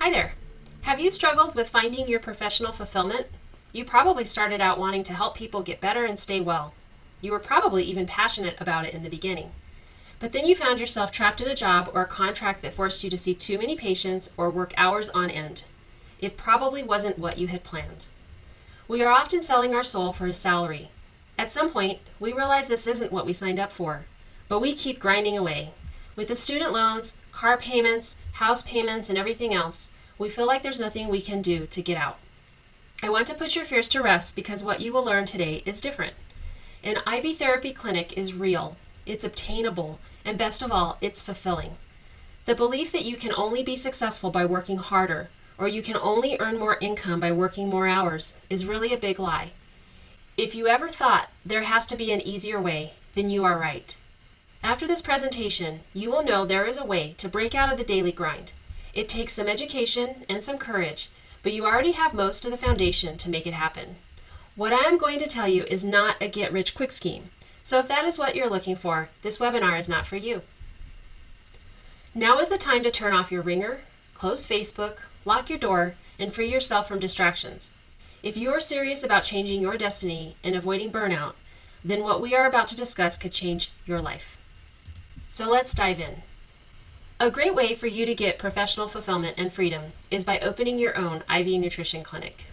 Hi there. Have you struggled with finding your professional fulfillment? You probably started out wanting to help people get better and stay well. You were probably even passionate about it in the beginning. But then you found yourself trapped in a job or a contract that forced you to see too many patients or work hours on end. It probably wasn't what you had planned. We are often selling our soul for a salary. At some point, we realize this isn't what we signed up for, but we keep grinding away. With the student loans, car payments, house payments, and everything else, we feel like there's nothing we can do to get out. I want to put your fears to rest because what you will learn today is different. An IV therapy clinic is real, it's obtainable, and best of all, it's fulfilling. The belief that you can only be successful by working harder, or you can only earn more income by working more hours, is really a big lie. If you ever thought there has to be an easier way, then you are right. After this presentation, you will know there is a way to break out of the daily grind. It takes some education and some courage, but you already have most of the foundation to make it happen. What I am going to tell you is not a get-rich-quick scheme, so if that is what you're looking for, this webinar is not for you. Now is the time to turn off your ringer, close Facebook, lock your door, and free yourself from distractions. If you are serious about changing your destiny and avoiding burnout, then what we are about to discuss could change your life. So let's dive in. A great way for you to get professional fulfillment and freedom is by opening your own IV nutrition clinic.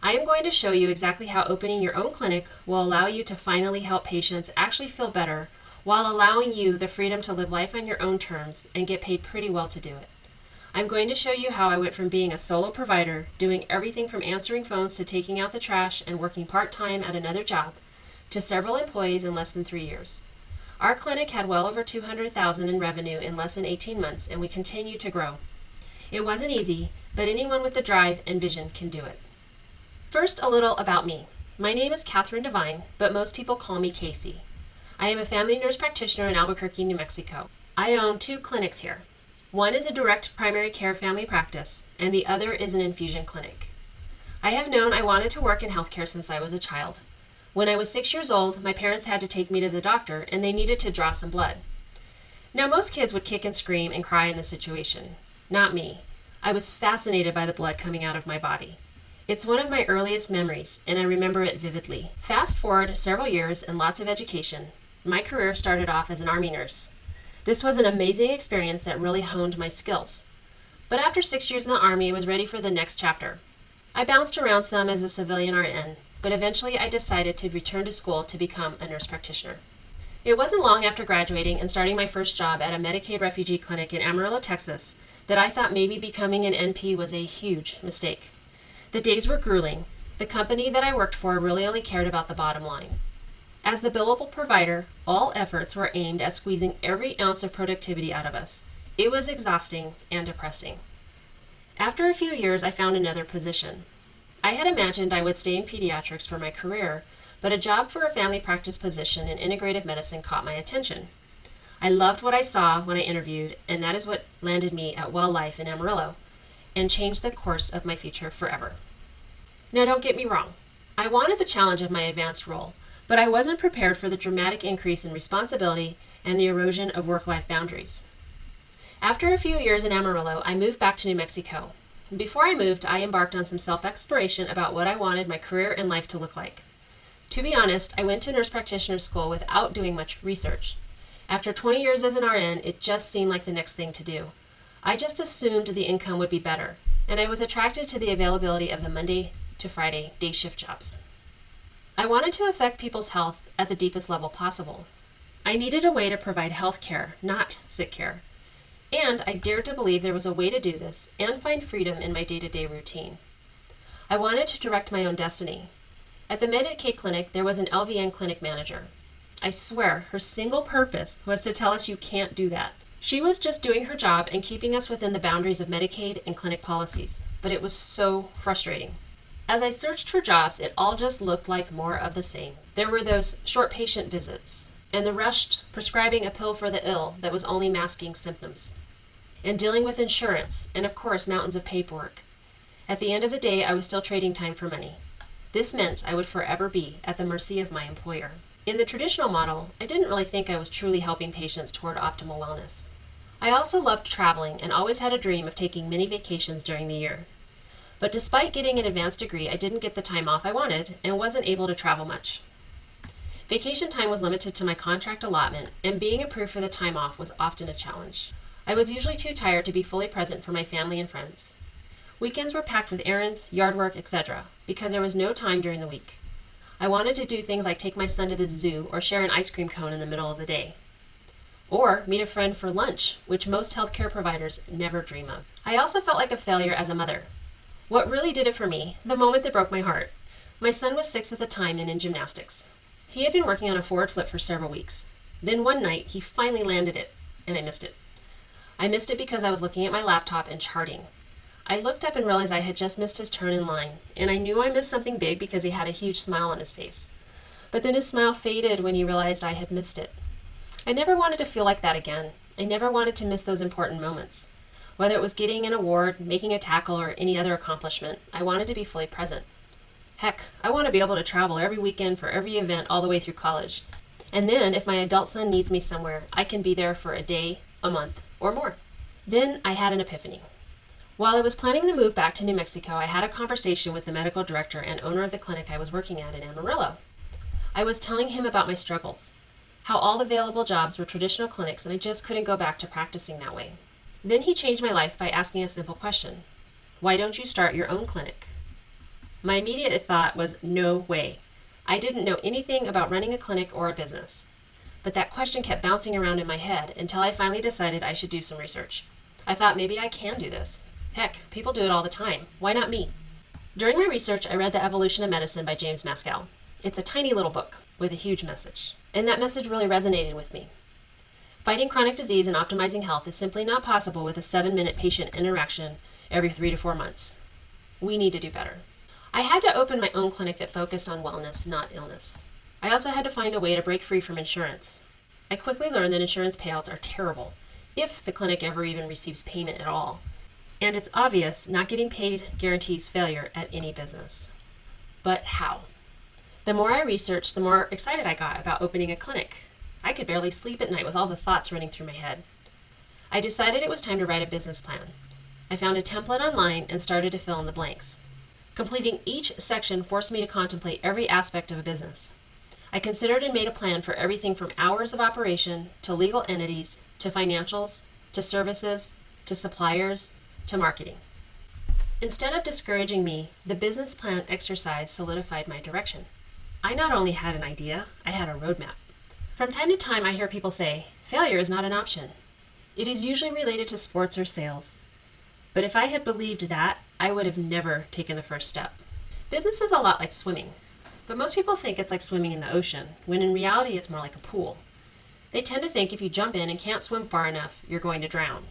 I am going to show you exactly how opening your own clinic will allow you to finally help patients actually feel better while allowing you the freedom to live life on your own terms and get paid pretty well to do it. I'm going to show you how I went from being a solo provider, doing everything from answering phones to taking out the trash and working part-time at another job, to several employees in less than 3 years. Our clinic had well over $200,000 in revenue in less than 18 months, and we continue to grow. It wasn't easy, but anyone with the drive and vision can do it. First, a little about me. My name is Catherine Devine, but most people call me Casey. I am a family nurse practitioner in Albuquerque, New Mexico. I own 2 clinics here. One is a direct primary care family practice, and the other is an infusion clinic. I have known I wanted to work in healthcare since I was a child. When I was 6 years old, my parents had to take me to the doctor, and they needed to draw some blood. Now, most kids would kick and scream and cry in this situation. Not me. I was fascinated by the blood coming out of my body. It's one of my earliest memories, and I remember it vividly. Fast forward several years and lots of education. My career started off as an Army nurse. This was an amazing experience that really honed my skills. But after 6 years in the Army, I was ready for the next chapter. I bounced around some as a civilian RN, but eventually I decided to return to school to become a nurse practitioner. It wasn't long after graduating and starting my first job at a Medicaid refugee clinic in Amarillo, Texas, that I thought maybe becoming an NP was a huge mistake. The days were grueling. The company that I worked for really only cared about the bottom line. As the billable provider, all efforts were aimed at squeezing every ounce of productivity out of us. It was exhausting and depressing. After a few years, I found another position. I had imagined I would stay in pediatrics for my career, but a job for a family practice position in integrative medicine caught my attention. I loved what I saw when I interviewed, and that is what landed me at Well Life in Amarillo and changed the course of my future forever. Now, don't get me wrong. I wanted the challenge of my advanced role, but I wasn't prepared for the dramatic increase in responsibility and the erosion of work-life boundaries. After a few years in Amarillo, I moved back to New Mexico. Before I moved, I embarked on some self-exploration about what I wanted my career and life to look like. To be honest, I went to nurse practitioner school without doing much research. After 20 years as an RN, it just seemed like the next thing to do. I just assumed the income would be better, and I was attracted to the availability of the Monday to Friday day shift jobs. I wanted to affect people's health at the deepest level possible. I needed a way to provide health care, not sick care. And I dared to believe there was a way to do this and find freedom in my day-to-day routine. I wanted to direct my own destiny. At the Medicaid clinic, there was an LVN clinic manager. I swear, her single purpose was to tell us you can't do that. She was just doing her job and keeping us within the boundaries of Medicaid and clinic policies, but it was so frustrating. As I searched for jobs, it all just looked like more of the same. There were those short patient visits, and the rushed prescribing a pill for the ill that was only masking symptoms, and dealing with insurance, and of course, mountains of paperwork. At the end of the day, I was still trading time for money. This meant I would forever be at the mercy of my employer. In the traditional model, I didn't really think I was truly helping patients toward optimal wellness. I also loved traveling and always had a dream of taking many vacations during the year. But despite getting an advanced degree, I didn't get the time off I wanted and wasn't able to travel much. Vacation time was limited to my contract allotment, and being approved for the time off was often a challenge. I was usually too tired to be fully present for my family and friends. Weekends were packed with errands, yard work, etc., because there was no time during the week. I wanted to do things like take my son to the zoo or share an ice cream cone in the middle of the day. Or meet a friend for lunch, which most healthcare providers never dream of. I also felt like a failure as a mother. What really did it for me, the moment that broke my heart, my son was 6 at the time and in gymnastics. He had been working on a forward flip for several weeks. Then one night, he finally landed it, and I missed it. I missed it because I was looking at my laptop and charting. I looked up and realized I had just missed his turn in line, and I knew I missed something big because he had a huge smile on his face. But then his smile faded when he realized I had missed it. I never wanted to feel like that again. I never wanted to miss those important moments. Whether it was getting an award, making a tackle, or any other accomplishment, I wanted to be fully present. Heck, I want to be able to travel every weekend for every event all the way through college. And then, if my adult son needs me somewhere, I can be there for a day, a month, or more. Then I had an epiphany. While I was planning the move back to New Mexico, I had a conversation with the medical director and owner of the clinic I was working at in Amarillo. I was telling him about my struggles, how all the available jobs were traditional clinics and I just couldn't go back to practicing that way. Then he changed my life by asking a simple question. Why don't you start your own clinic? My immediate thought was, no way. I didn't know anything about running a clinic or a business. But that question kept bouncing around in my head until I finally decided I should do some research. I thought maybe I can do this. Heck, people do it all the time. Why not me? During my research, I read The Evolution of Medicine by James Maskell. It's a tiny little book with a huge message. And that message really resonated with me. Fighting chronic disease and optimizing health is simply not possible with a 7-minute patient interaction every 3 to 4 months. We need to do better. I had to open my own clinic that focused on wellness, not illness. I also had to find a way to break free from insurance. I quickly learned that insurance payouts are terrible, if the clinic ever even receives payment at all. And it's obvious not getting paid guarantees failure at any business. But how? The more I researched, the more excited I got about opening a clinic. I could barely sleep at night with all the thoughts running through my head. I decided it was time to write a business plan. I found a template online and started to fill in the blanks. Completing each section forced me to contemplate every aspect of a business. I considered and made a plan for everything from hours of operation to legal entities to financials to services to suppliers to marketing. Instead of discouraging me, the business plan exercise solidified my direction. I not only had an idea, I had a roadmap. From time to time, I hear people say, failure is not an option. It is usually related to sports or sales. But if I had believed that, I would have never taken the first step. Business is a lot like swimming, but most people think it's like swimming in the ocean, when in reality it's more like a pool. They tend to think if you jump in and can't swim far enough, you're going to drown.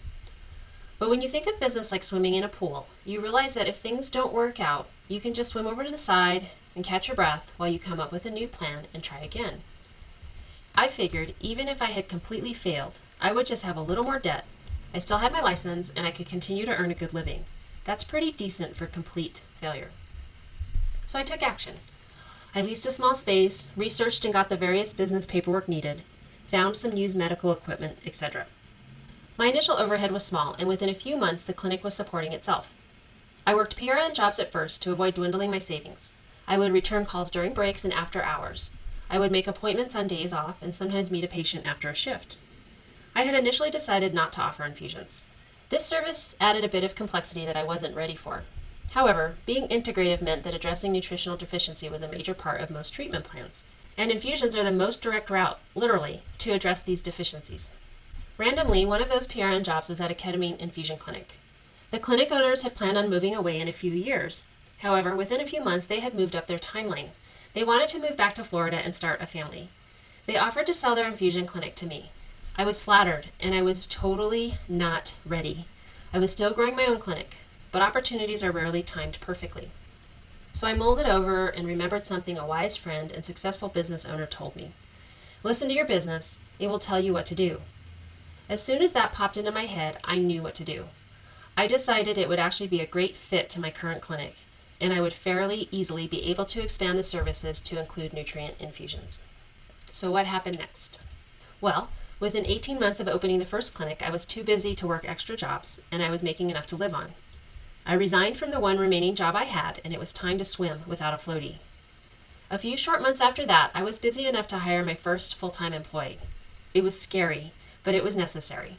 But when you think of business like swimming in a pool, you realize that if things don't work out, you can just swim over to the side and catch your breath while you come up with a new plan and try again. I figured even if I had completely failed, I would just have a little more debt. I still had my license and I could continue to earn a good living. That's pretty decent for complete failure. So I took action. I leased a small space, researched and got the various business paperwork needed, found some used medical equipment, etc. My initial overhead was small, and within a few months the clinic was supporting itself. I worked PRN jobs at first to avoid dwindling my savings. I would return calls during breaks and after hours. I would make appointments on days off and sometimes meet a patient after a shift. I had initially decided not to offer infusions. This service added a bit of complexity that I wasn't ready for. However, being integrative meant that addressing nutritional deficiency was a major part of most treatment plans, and infusions are the most direct route, literally, to address these deficiencies. Randomly, one of those PRN jobs was at a ketamine infusion clinic. The clinic owners had planned on moving away in a few years. However, within a few months, they had moved up their timeline. They wanted to move back to Florida and start a family. They offered to sell their infusion clinic to me. I was flattered, and I was totally not ready. I was still growing my own clinic, but opportunities are rarely timed perfectly. So I mulled it over and remembered something a wise friend and successful business owner told me. Listen to your business. It will tell you what to do. As soon as that popped into my head, I knew what to do. I decided it would actually be a great fit to my current clinic, and I would fairly easily be able to expand the services to include nutrient infusions. So what happened next? Well, Within 18 months of opening the first clinic, I was too busy to work extra jobs, and I was making enough to live on. I resigned from the one remaining job I had, and it was time to swim without a floaty. A few short months after that, I was busy enough to hire my first full-time employee. It was scary, but it was necessary.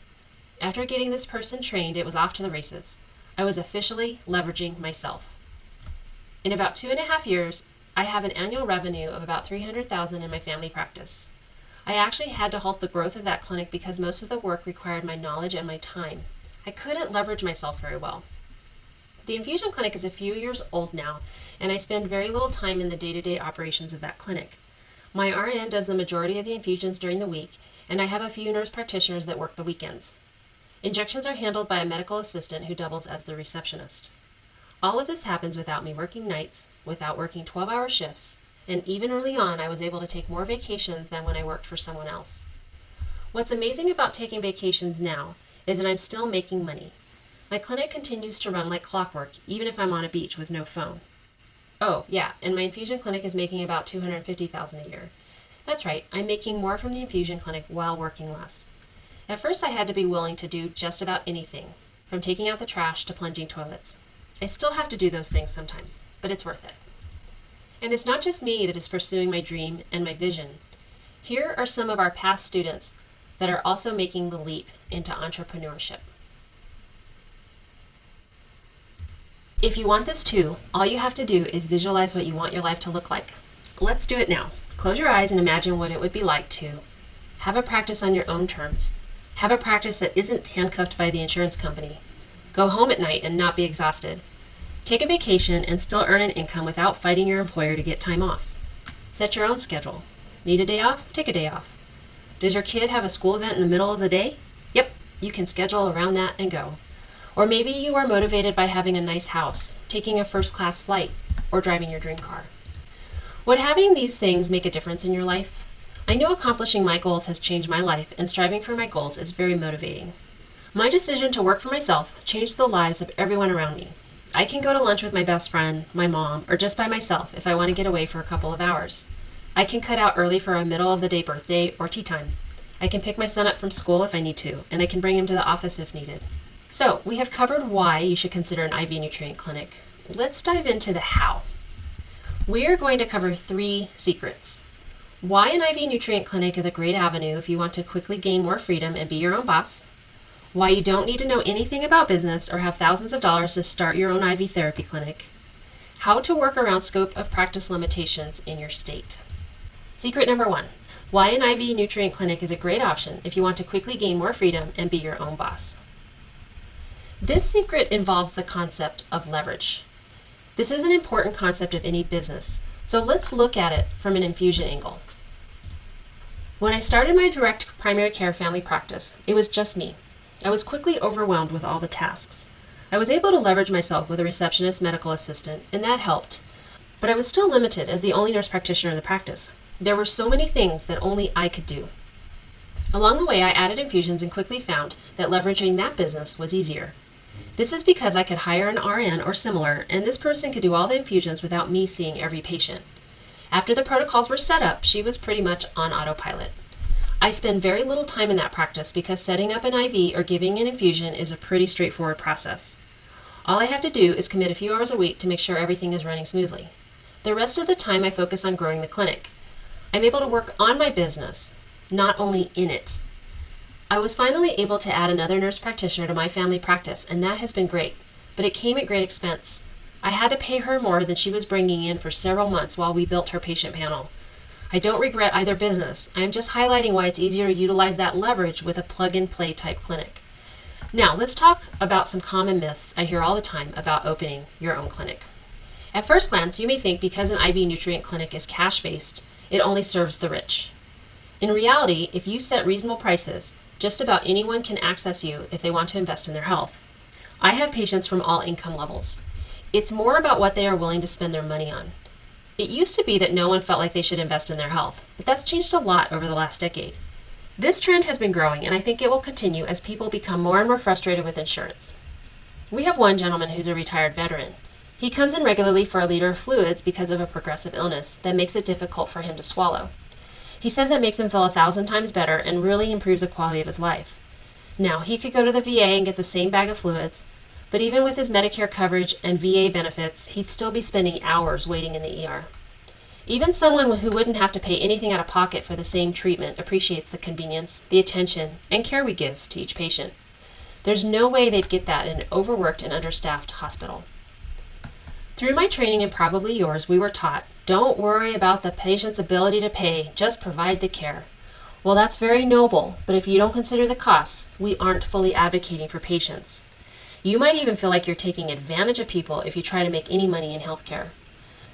After getting this person trained, it was off to the races. I was officially leveraging myself. In about 2.5 years, I have an annual revenue of about $300,000 in my family practice. I actually had to halt the growth of that clinic because most of the work required my knowledge and my time. I couldn't leverage myself very well. The infusion clinic is a few years old now, and I spend very little time in the day-to-day operations of that clinic. My RN does the majority of the infusions during the week, and I have a few nurse practitioners that work the weekends. Injections are handled by a medical assistant who doubles as the receptionist. All of this happens without me working nights, without working 12-hour shifts, and even early on, I was able to take more vacations than when I worked for someone else. What's amazing about taking vacations now is that I'm still making money. My clinic continues to run like clockwork, even if I'm on a beach with no phone. Oh, yeah, and my infusion clinic is making about $250,000 a year. That's right, I'm making more from the infusion clinic while working less. At first, I had to be willing to do just about anything, from taking out the trash to plunging toilets. I still have to do those things sometimes, but it's worth it. And it's not just me that is pursuing my dream and my vision. Here are some of our past students that are also making the leap into entrepreneurship. If you want this too, all you have to do is visualize what you want your life to look like. Let's do it now. Close your eyes and imagine what it would be like to have a practice on your own terms. Have a practice that isn't handcuffed by the insurance company. Go home at night and not be exhausted. Take a vacation and still earn an income without fighting your employer to get time off. Set your own schedule. Need a day off? Take a day off. Does your kid have a school event in the middle of the day? Yep, you can schedule around that and go. Or maybe you are motivated by having a nice house, taking a first-class flight, or driving your dream car. Would having these things make a difference in your life? I know accomplishing my goals has changed my life, and striving for my goals is very motivating. My decision to work for myself changed the lives of everyone around me. I can go to lunch with my best friend, my mom, or just by myself if I want to get away for a couple of hours. I can cut out early for a middle-of-the-day birthday or tea time. I can pick my son up from school if I need to, and I can bring him to the office if needed. So, we have covered why you should consider an IV nutrient clinic. Let's dive into the how. We are going to cover 3 secrets. Why an IV nutrient clinic is a great avenue if you want to quickly gain more freedom and be your own boss. Why you don't need to know anything about business or have thousands of dollars to start your own IV therapy clinic. How to work around scope of practice limitations in your state. Secret number 1. Why an IV nutrient clinic is a great option if you want to quickly gain more freedom and be your own boss. This secret involves the concept of leverage. This is an important concept of any business, so let's look at it from an infusion angle. When I started my direct primary care family practice, it was just me. I was quickly overwhelmed with all the tasks. I was able to leverage myself with a receptionist medical assistant, and that helped. But I was still limited as the only nurse practitioner in the practice. There were so many things that only I could do. Along the way, I added infusions and quickly found that leveraging that business was easier. This is because I could hire an RN or similar, and this person could do all the infusions without me seeing every patient. After the protocols were set up, she was pretty much on autopilot. I spend very little time in that practice because setting up an IV or giving an infusion is a pretty straightforward process. All I have to do is commit a few hours a week to make sure everything is running smoothly. The rest of the time I focus on growing the clinic. I'm able to work on my business, not only in it. I was finally able to add another nurse practitioner to my family practice, and that has been great, but it came at great expense. I had to pay her more than she was bringing in for several months while we built her patient panel. I don't regret either business. I am just highlighting why it's easier to utilize that leverage with a plug-and-play type clinic. Now, let's talk about some common myths I hear all the time about opening your own clinic. At first glance, you may think because an IV nutrient clinic is cash-based, it only serves the rich. In reality, if you set reasonable prices, just about anyone can access you if they want to invest in their health. I have patients from all income levels. It's more about what they are willing to spend their money on. It used to be that no one felt like they should invest in their health, but that's changed a lot over the last decade. This trend has been growing, and I think it will continue as people become more and more frustrated with insurance. We have one gentleman who's a retired veteran. He comes in regularly for a liter of fluids because of a progressive illness that makes it difficult for him to swallow. He says it makes him feel 1,000 times better and really improves the quality of his life. Now, he could go to the VA and get the same bag of fluids, but even with his Medicare coverage and VA benefits, he'd still be spending hours waiting in the ER. Even someone who wouldn't have to pay anything out of pocket for the same treatment appreciates the convenience, the attention, and care we give to each patient. There's no way they'd get that in an overworked and understaffed hospital. Through my training and probably yours, we were taught, don't worry about the patient's ability to pay, just provide the care. Well, that's very noble, but if you don't consider the costs, we aren't fully advocating for patients. You might even feel like you're taking advantage of people if you try to make any money in healthcare.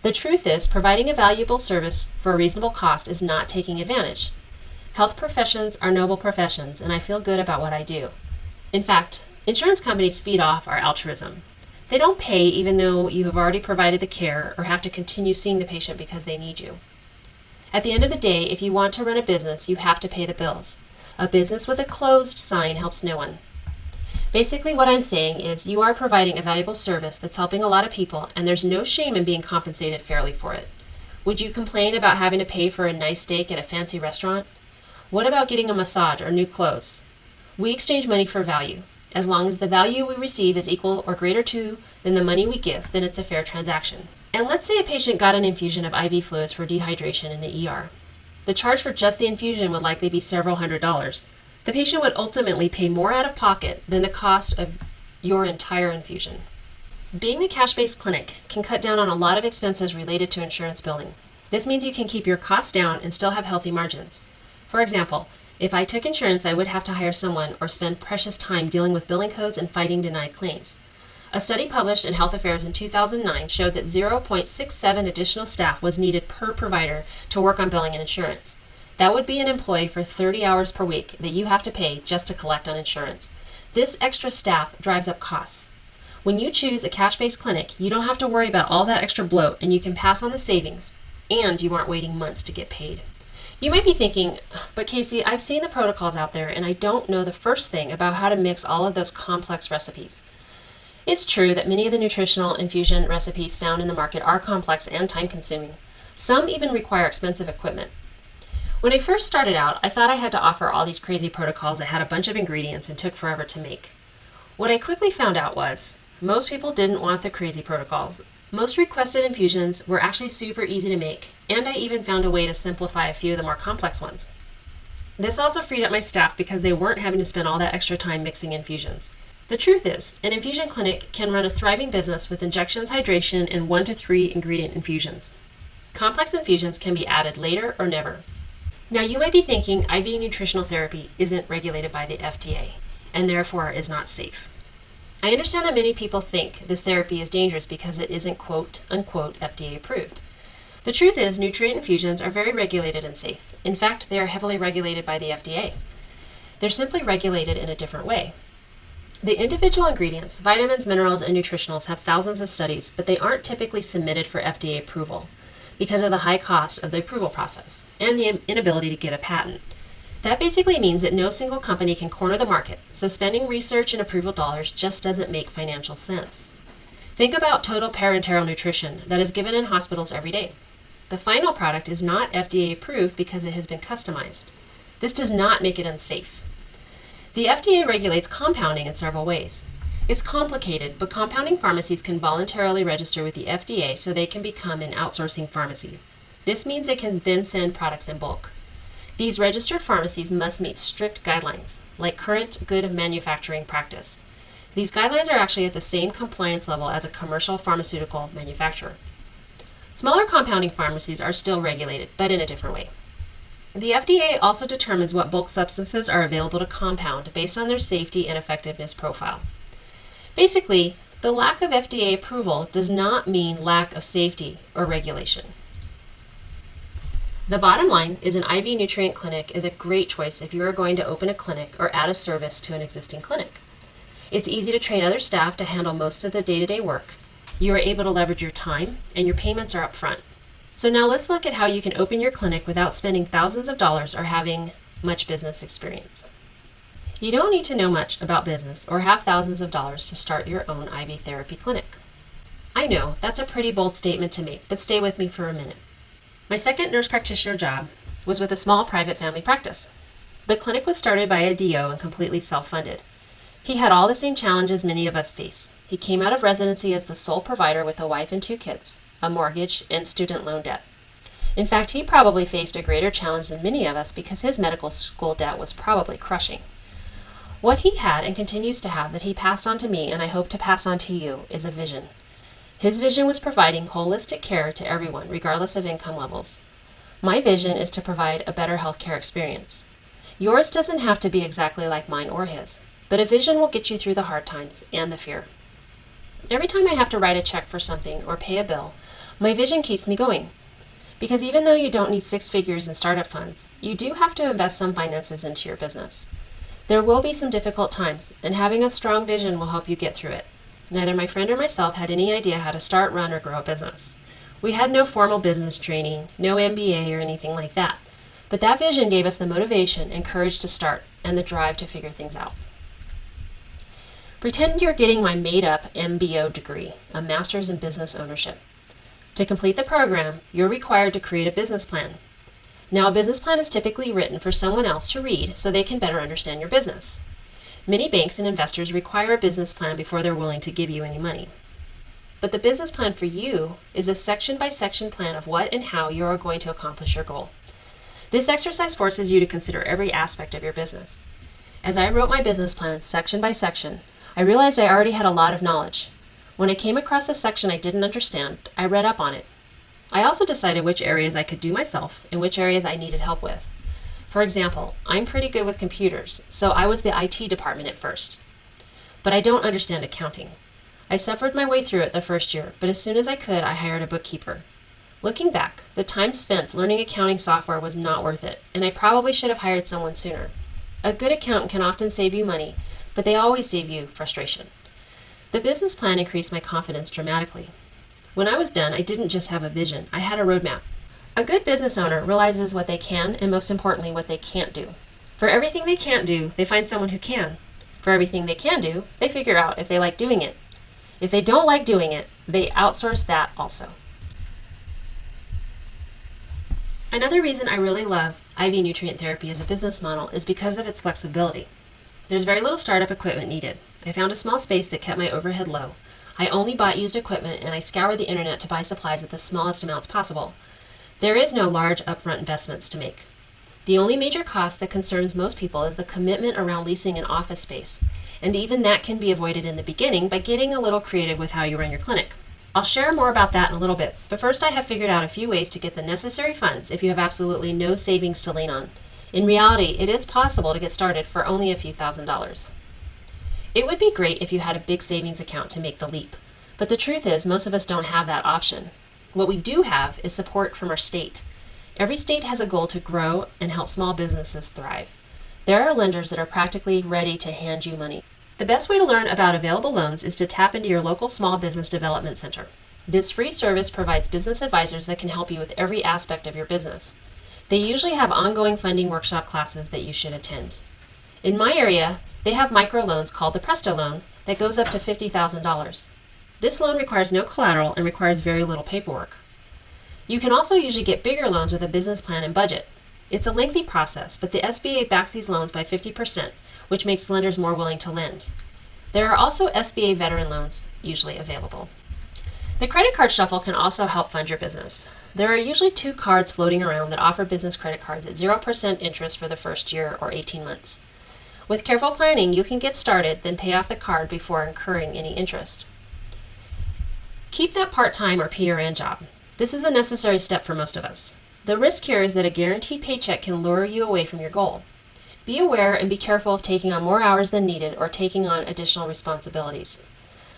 The truth is, providing a valuable service for a reasonable cost is not taking advantage. Health professions are noble professions, and I feel good about what I do. In fact, insurance companies feed off our altruism. They don't pay even though you have already provided the care or have to continue seeing the patient because they need you. At the end of the day, if you want to run a business, you have to pay the bills. A business with a closed sign helps no one. Basically, what I'm saying is you are providing a valuable service that's helping a lot of people, and there's no shame in being compensated fairly for it. Would you complain about having to pay for a nice steak at a fancy restaurant? What about getting a massage or new clothes? We exchange money for value. As long as the value we receive is equal or greater to than the money we give, then it's a fair transaction. And let's say a patient got an infusion of IV fluids for dehydration in the ER. The charge for just the infusion would likely be several $100s. The patient would ultimately pay more out of pocket than the cost of your entire infusion. Being a cash-based clinic can cut down on a lot of expenses related to insurance billing. This means you can keep your costs down and still have healthy margins. For example, if I took insurance, I would have to hire someone or spend precious time dealing with billing codes and fighting denied claims. A study published in Health Affairs in 2009 showed that 0.67 additional staff was needed per provider to work on billing and insurance. That would be an employee for 30 hours per week that you have to pay just to collect on insurance. This extra staff drives up costs. When you choose a cash-based clinic, you don't have to worry about all that extra bloat, and you can pass on the savings, and you aren't waiting months to get paid. You might be thinking, but Casey, I've seen the protocols out there, and I don't know the first thing about how to mix all of those complex recipes. It's true that many of the nutritional infusion recipes found in the market are complex and time-consuming. Some even require expensive equipment. When I first started out, I thought I had to offer all these crazy protocols that had a bunch of ingredients and took forever to make. What I quickly found out was, most people didn't want the crazy protocols. Most requested infusions were actually super easy to make, and I even found a way to simplify a few of the more complex ones. This also freed up my staff because they weren't having to spend all that extra time mixing infusions. The truth is, an infusion clinic can run a thriving business with injections, hydration, and 1 to 3 ingredient infusions. Complex infusions can be added later or never. Now, you might be thinking IV nutritional therapy isn't regulated by the FDA and therefore is not safe. I understand that many people think this therapy is dangerous because it isn't quote unquote FDA approved. The truth is, nutrient infusions are very regulated and safe. In fact, they are heavily regulated by the FDA. They're simply regulated in a different way. The individual ingredients, vitamins, minerals, and nutritionals have thousands of studies, but they aren't typically submitted for FDA approval because of the high cost of the approval process and the inability to get a patent. That basically means that no single company can corner the market, so spending research and approval dollars just doesn't make financial sense. Think about total parenteral nutrition that is given in hospitals every day. The final product is not FDA approved because it has been customized. This does not make it unsafe. The FDA regulates compounding in several ways. It's complicated, but compounding pharmacies can voluntarily register with the FDA so they can become an outsourcing pharmacy. This means they can then send products in bulk. These registered pharmacies must meet strict guidelines, like current good manufacturing practice. These guidelines are actually at the same compliance level as a commercial pharmaceutical manufacturer. Smaller compounding pharmacies are still regulated, but in a different way. The FDA also determines what bulk substances are available to compound based on their safety and effectiveness profile. Basically, the lack of FDA approval does not mean lack of safety or regulation. The bottom line is an IV nutrient clinic is a great choice if you are going to open a clinic or add a service to an existing clinic. It's easy to train other staff to handle most of the day-to-day work. You are able to leverage your time, and your payments are upfront. So now let's look at how you can open your clinic without spending thousands of dollars or having much business experience. You don't need to know much about business or have thousands of dollars to start your own IV therapy clinic. I know that's a pretty bold statement to make, but stay with me for a minute. My second nurse practitioner job was with a small private family practice. The clinic was started by a DO and completely self-funded. He had all the same challenges many of us face. He came out of residency as the sole provider with a wife and 2 kids, a mortgage, and student loan debt. In fact, he probably faced a greater challenge than many of us because his medical school debt was probably crushing. What he had and continues to have that he passed on to me and I hope to pass on to you is a vision. His vision was providing holistic care to everyone, regardless of income levels. My vision is to provide a better healthcare experience. Yours doesn't have to be exactly like mine or his, but a vision will get you through the hard times and the fear. Every time I have to write a check for something or pay a bill, my vision keeps me going. Because even though you don't need 6 figures in startup funds, you do have to invest some finances into your business. There will be some difficult times, and having a strong vision will help you get through it. Neither my friend or myself had any idea how to start, run, or grow a business. We had no formal business training, no MBA or anything like that. But that vision gave us the motivation and courage to start, and the drive to figure things out. Pretend you're getting my made-up MBO degree, a Master's in Business Ownership. To complete the program, you're required to create a business plan. Now, a business plan is typically written for someone else to read so they can better understand your business. Many banks and investors require a business plan before they're willing to give you any money. But the business plan for you is a section-by-section plan of what and how you are going to accomplish your goal. This exercise forces you to consider every aspect of your business. As I wrote my business plan section by section, I realized I already had a lot of knowledge. When I came across a section I didn't understand, I read up on it. I also decided which areas I could do myself and which areas I needed help with. For example, I'm pretty good with computers, so I was the IT department at first. But I don't understand accounting. I suffered my way through it the first year, but as soon as I could, I hired a bookkeeper. Looking back, the time spent learning accounting software was not worth it, and I probably should have hired someone sooner. A good accountant can often save you money, but they always save you frustration. The business plan increased my confidence dramatically. When I was done, I didn't just have a vision, I had a roadmap. A good business owner realizes what they can and, most importantly, what they can't do. For everything they can't do, they find someone who can. For everything they can do, they figure out if they like doing it. If they don't like doing it, they outsource that also. Another reason I really love IV nutrient therapy as a business model is because of its flexibility. There's very little startup equipment needed. I found a small space that kept my overhead low. I only bought used equipment and I scoured the internet to buy supplies at the smallest amounts possible. There is no large upfront investments to make. The only major cost that concerns most people is the commitment around leasing an office space, and even that can be avoided in the beginning by getting a little creative with how you run your clinic. I'll share more about that in a little bit, but first I have figured out a few ways to get the necessary funds if you have absolutely no savings to lean on. In reality, it is possible to get started for only a few $1,000s. It would be great if you had a big savings account to make the leap, but the truth is most of us don't have that option. What we do have is support from our state. Every state has a goal to grow and help small businesses thrive. There are lenders that are practically ready to hand you money. The best way to learn about available loans is to tap into your local small business development center. This free service provides business advisors that can help you with every aspect of your business. They usually have ongoing funding workshop classes that you should attend. In my area, they have microloans called the Presto Loan that goes up to $50,000. This loan requires no collateral and requires very little paperwork. You can also usually get bigger loans with a business plan and budget. It's a lengthy process, but the SBA backs these loans by 50%, which makes lenders more willing to lend. There are also SBA veteran loans usually available. The credit card shuffle can also help fund your business. There are usually 2 cards floating around that offer business credit cards at 0% interest for the first year or 18 months. With careful planning, you can get started, then pay off the card before incurring any interest. Keep that part-time or PRN job. This is a necessary step for most of us. The risk here is that a guaranteed paycheck can lure you away from your goal. Be aware and be careful of taking on more hours than needed or taking on additional responsibilities.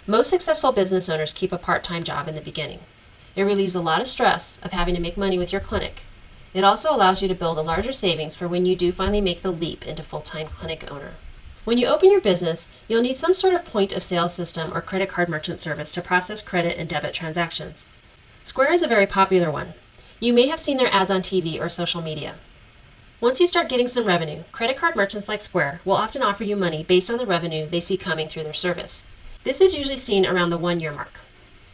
Most successful business owners keep a part-time job in the beginning. It relieves a lot of stress of having to make money with your clinic. It also allows you to build a larger savings for when you do finally make the leap into full-time clinic owner. When you open your business, you'll need some sort of point of sale system or credit card merchant service to process credit and debit transactions. Square is a very popular one. You may have seen their ads on TV or social media. Once you start getting some revenue, credit card merchants like Square will often offer you money based on the revenue they see coming through their service. This is usually seen around the 1-year mark.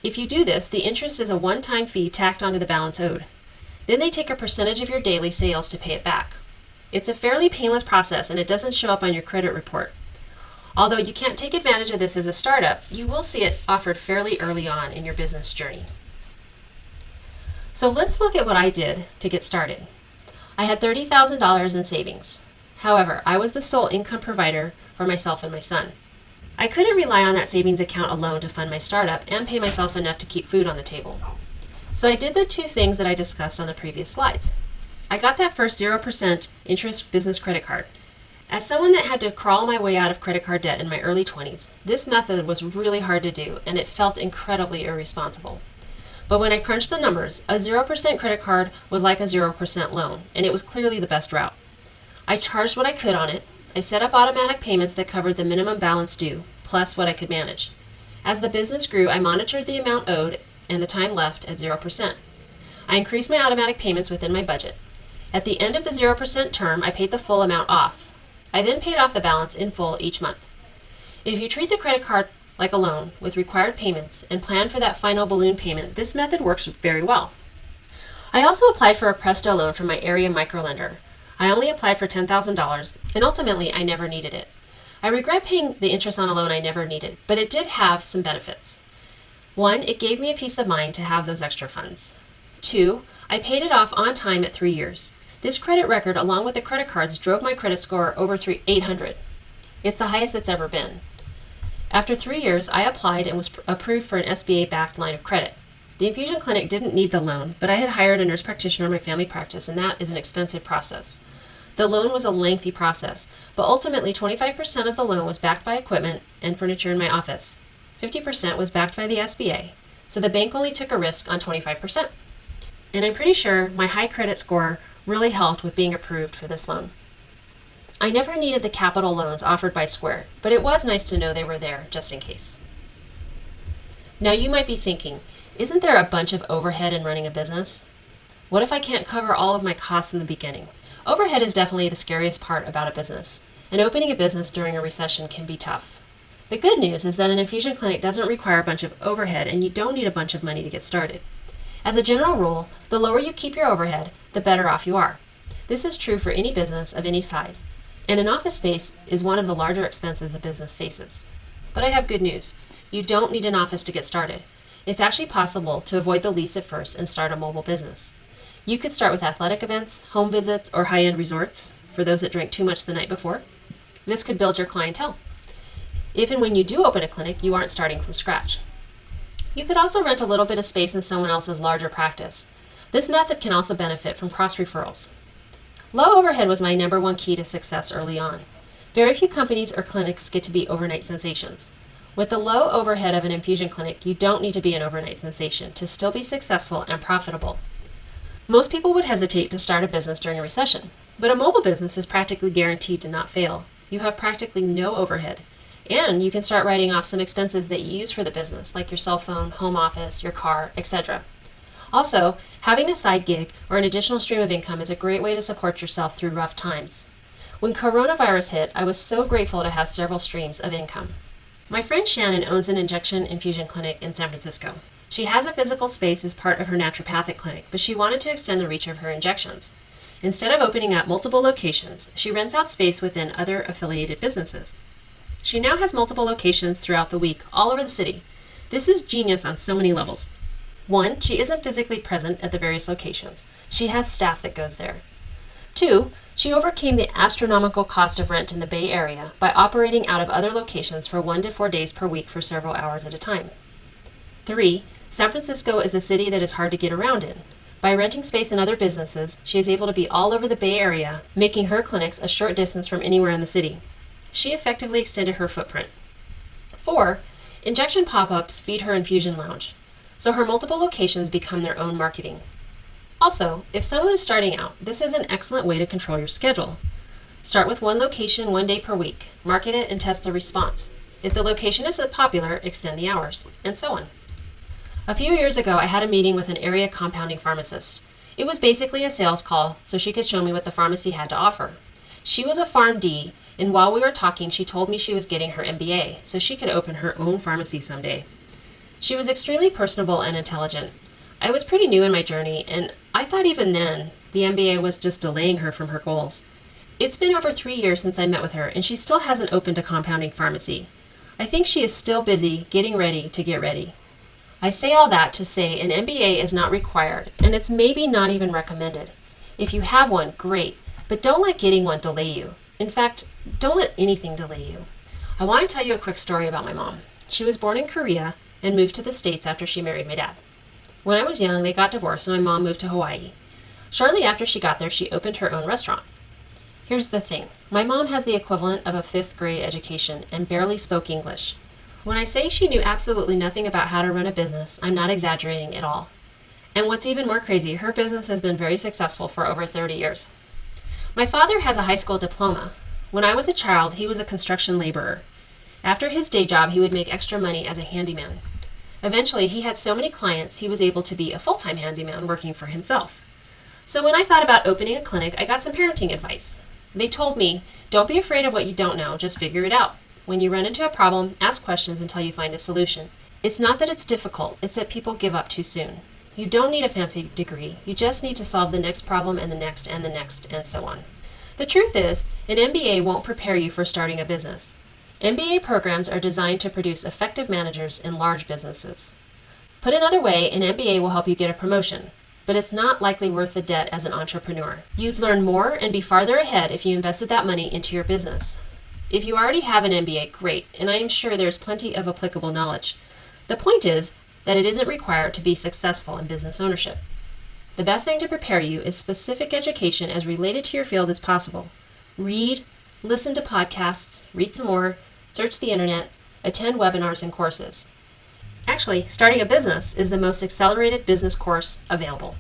If you do this, the interest is a one-time fee tacked onto the balance owed. Then they take a percentage of your daily sales to pay it back. It's a fairly painless process and it doesn't show up on your credit report. Although you can't take advantage of this as a startup, you will see it offered fairly early on in your business journey. So let's look at what I did to get started. I had $30,000 in savings. However, I was the sole income provider for myself and my son. I couldn't rely on that savings account alone to fund my startup and pay myself enough to keep food on the table. So I did the two things that I discussed on the previous slides. I got that first 0% interest business credit card. As someone that had to crawl my way out of credit card debt in my early 20s, this method was really hard to do and it felt incredibly irresponsible. But when I crunched the numbers, a 0% credit card was like a 0% loan, and it was clearly the best route. I charged what I could on it. I set up automatic payments that covered the minimum balance due, plus what I could manage. As the business grew, I monitored the amount owed and the time left at 0%. I increased my automatic payments within my budget. At the end of the 0% term, I paid the full amount off. I then paid off the balance in full each month. If you treat the credit card like a loan with required payments and plan for that final balloon payment, this method works very well. I also applied for a Presto loan from my area microlender. I only applied for $10,000 and ultimately I never needed it. I regret paying the interest on a loan I never needed, but it did have some benefits. 1, it gave me a peace of mind to have those extra funds. 2, I paid it off on time at 3 years. This credit record, along with the credit cards, drove my credit score over 800. It's the highest it's ever been. After 3 years, I applied and was approved for an SBA-backed line of credit. The infusion clinic didn't need the loan, but I had hired a nurse practitioner in my family practice, and that is an expensive process. The loan was a lengthy process, but ultimately 25% of the loan was backed by equipment and furniture in my office. 50% was backed by the SBA, so the bank only took a risk on 25%. And I'm pretty sure my high credit score really helped with being approved for this loan. I never needed the capital loans offered by Square, but it was nice to know they were there just in case. Now you might be thinking, isn't there a bunch of overhead in running a business? What if I can't cover all of my costs in the beginning? Overhead is definitely the scariest part about a business, and opening a business during a recession can be tough. The good news is that an infusion clinic doesn't require a bunch of overhead and you don't need a bunch of money to get started. As a general rule, the lower you keep your overhead, the better off you are. This is true for any business of any size, and an office space is one of the larger expenses a business faces. But I have good news. You don't need an office to get started. It's actually possible to avoid the lease at first and start a mobile business. You could start with athletic events, home visits, or high-end resorts for those that drank too much the night before. This could build your clientele. If and when you do open a clinic, you aren't starting from scratch. You could also rent a little bit of space in someone else's larger practice. This method can also benefit from cross-referrals. Low overhead was my number one key to success early on. Very few companies or clinics get to be overnight sensations. With the low overhead of an infusion clinic, you don't need to be an overnight sensation to still be successful and profitable. Most people would hesitate to start a business during a recession, but a mobile business is practically guaranteed to not fail. You have practically no overhead, and you can start writing off some expenses that you use for the business, like your cell phone, home office, your car, etc. Also, having a side gig or an additional stream of income is a great way to support yourself through rough times. When coronavirus hit, I was so grateful to have several streams of income. My friend Shannon owns an injection infusion clinic in San Francisco. She has a physical space as part of her naturopathic clinic, but she wanted to extend the reach of her injections. Instead of opening up multiple locations, she rents out space within other affiliated businesses. She now has multiple locations throughout the week, all over the city. This is genius on so many levels. 1, she isn't physically present at the various locations. She has staff that goes there. 2, she overcame the astronomical cost of rent in the Bay Area by operating out of other locations for 1 to 4 days per week for several hours at a time. 3, San Francisco is a city that is hard to get around in. By renting space in other businesses, she is able to be all over the Bay Area, making her clinics a short distance from anywhere in the city. She effectively extended her footprint. 4, injection pop-ups feed her infusion lounge, so her multiple locations become their own marketing. Also, if someone is starting out, this is an excellent way to control your schedule. Start with 1 location 1 day per week, market it and test the response. If the location is popular, extend the hours, and so on. A few years ago, I had a meeting with an area compounding pharmacist. It was basically a sales call so she could show me what the pharmacy had to offer. She was a PharmD, and while we were talking, she told me she was getting her MBA so she could open her own pharmacy someday. She was extremely personable and intelligent. I was pretty new in my journey, and I thought even then the MBA was just delaying her from her goals. It's been over 3 years since I met with her, and she still hasn't opened a compounding pharmacy. I think she is still busy getting ready to get ready. I say all that to say an MBA is not required, and it's maybe not even recommended. If you have one, great, but don't let getting one delay you. In fact, don't let anything delay you. I want to tell you a quick story about my mom. She was born in Korea and moved to the States after she married my dad. When I was young, they got divorced and my mom moved to Hawaii. Shortly after she got there, she opened her own restaurant. Here's the thing. My mom has the equivalent of a 5th grade education and barely spoke English. When I say she knew absolutely nothing about how to run a business, I'm not exaggerating at all. And what's even more crazy, her business has been very successful for over 30 years. My father has a high school diploma. When I was a child, he was a construction laborer. After his day job, he would make extra money as a handyman. Eventually, he had so many clients, he was able to be a full-time handyman working for himself. So when I thought about opening a clinic, I got some parenting advice. They told me, don't be afraid of what you don't know, just figure it out. When you run into a problem, ask questions until you find a solution. It's not that it's difficult, it's that people give up too soon. You don't need a fancy degree, you just need to solve the next problem and the next and the next and so on. The truth is, an MBA won't prepare you for starting a business. MBA programs are designed to produce effective managers in large businesses. Put another way, an MBA will help you get a promotion, but it's not likely worth the debt as an entrepreneur. You'd learn more and be farther ahead if you invested that money into your business. If you already have an MBA, great, and I am sure there's plenty of applicable knowledge. The point is that it isn't required to be successful in business ownership. The best thing to prepare you is specific education as related to your field as possible. Read, listen to podcasts, read some more, search the internet, attend webinars and courses. Actually, starting a business is the most accelerated business course available.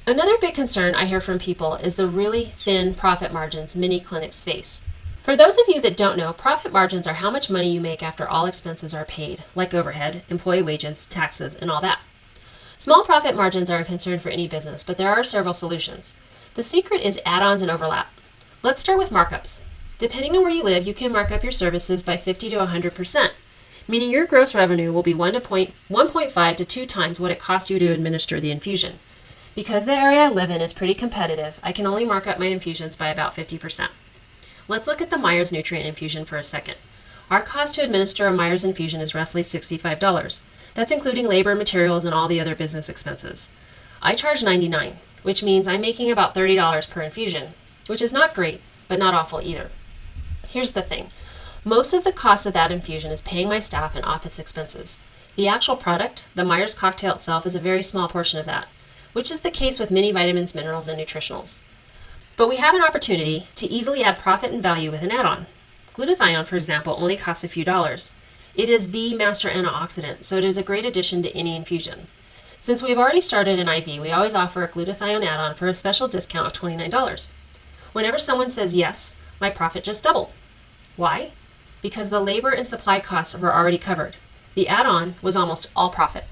Another big concern I hear from people is the really thin profit margins many clinics face. For those of you that don't know, profit margins are how much money you make after all expenses are paid, like overhead, employee wages, taxes, and all that. Small profit margins are a concern for any business, but there are several solutions. The secret is add-ons and overlap. Let's start with markups. Depending on where you live, you can mark up your services by 50 to 100%, meaning your gross revenue will be 1.5 to 2 times what it costs you to administer the infusion. Because the area I live in is pretty competitive, I can only mark up my infusions by about 50%. Let's look at the Myers nutrient infusion for a second. Our cost to administer a Myers infusion is roughly $65. That's including labor, materials, and all the other business expenses. I charge $99, which means I'm making about $30 per infusion, which is not great, but not awful either. Here's the thing. Most of the cost of that infusion is paying my staff and office expenses. The actual product, the Myers cocktail itself, is a very small portion of that, which is the case with many vitamins, minerals, and nutritionals. But we have an opportunity to easily add profit and value with an add-on. Glutathione, for example, only costs a few dollars. It is the master antioxidant, so it is a great addition to any infusion. Since we've already started an IV, we always offer a glutathione add-on for a special discount of $29. Whenever someone says yes, my profit just doubled. Why? Because the labor and supply costs were already covered. The add-on was almost all profit.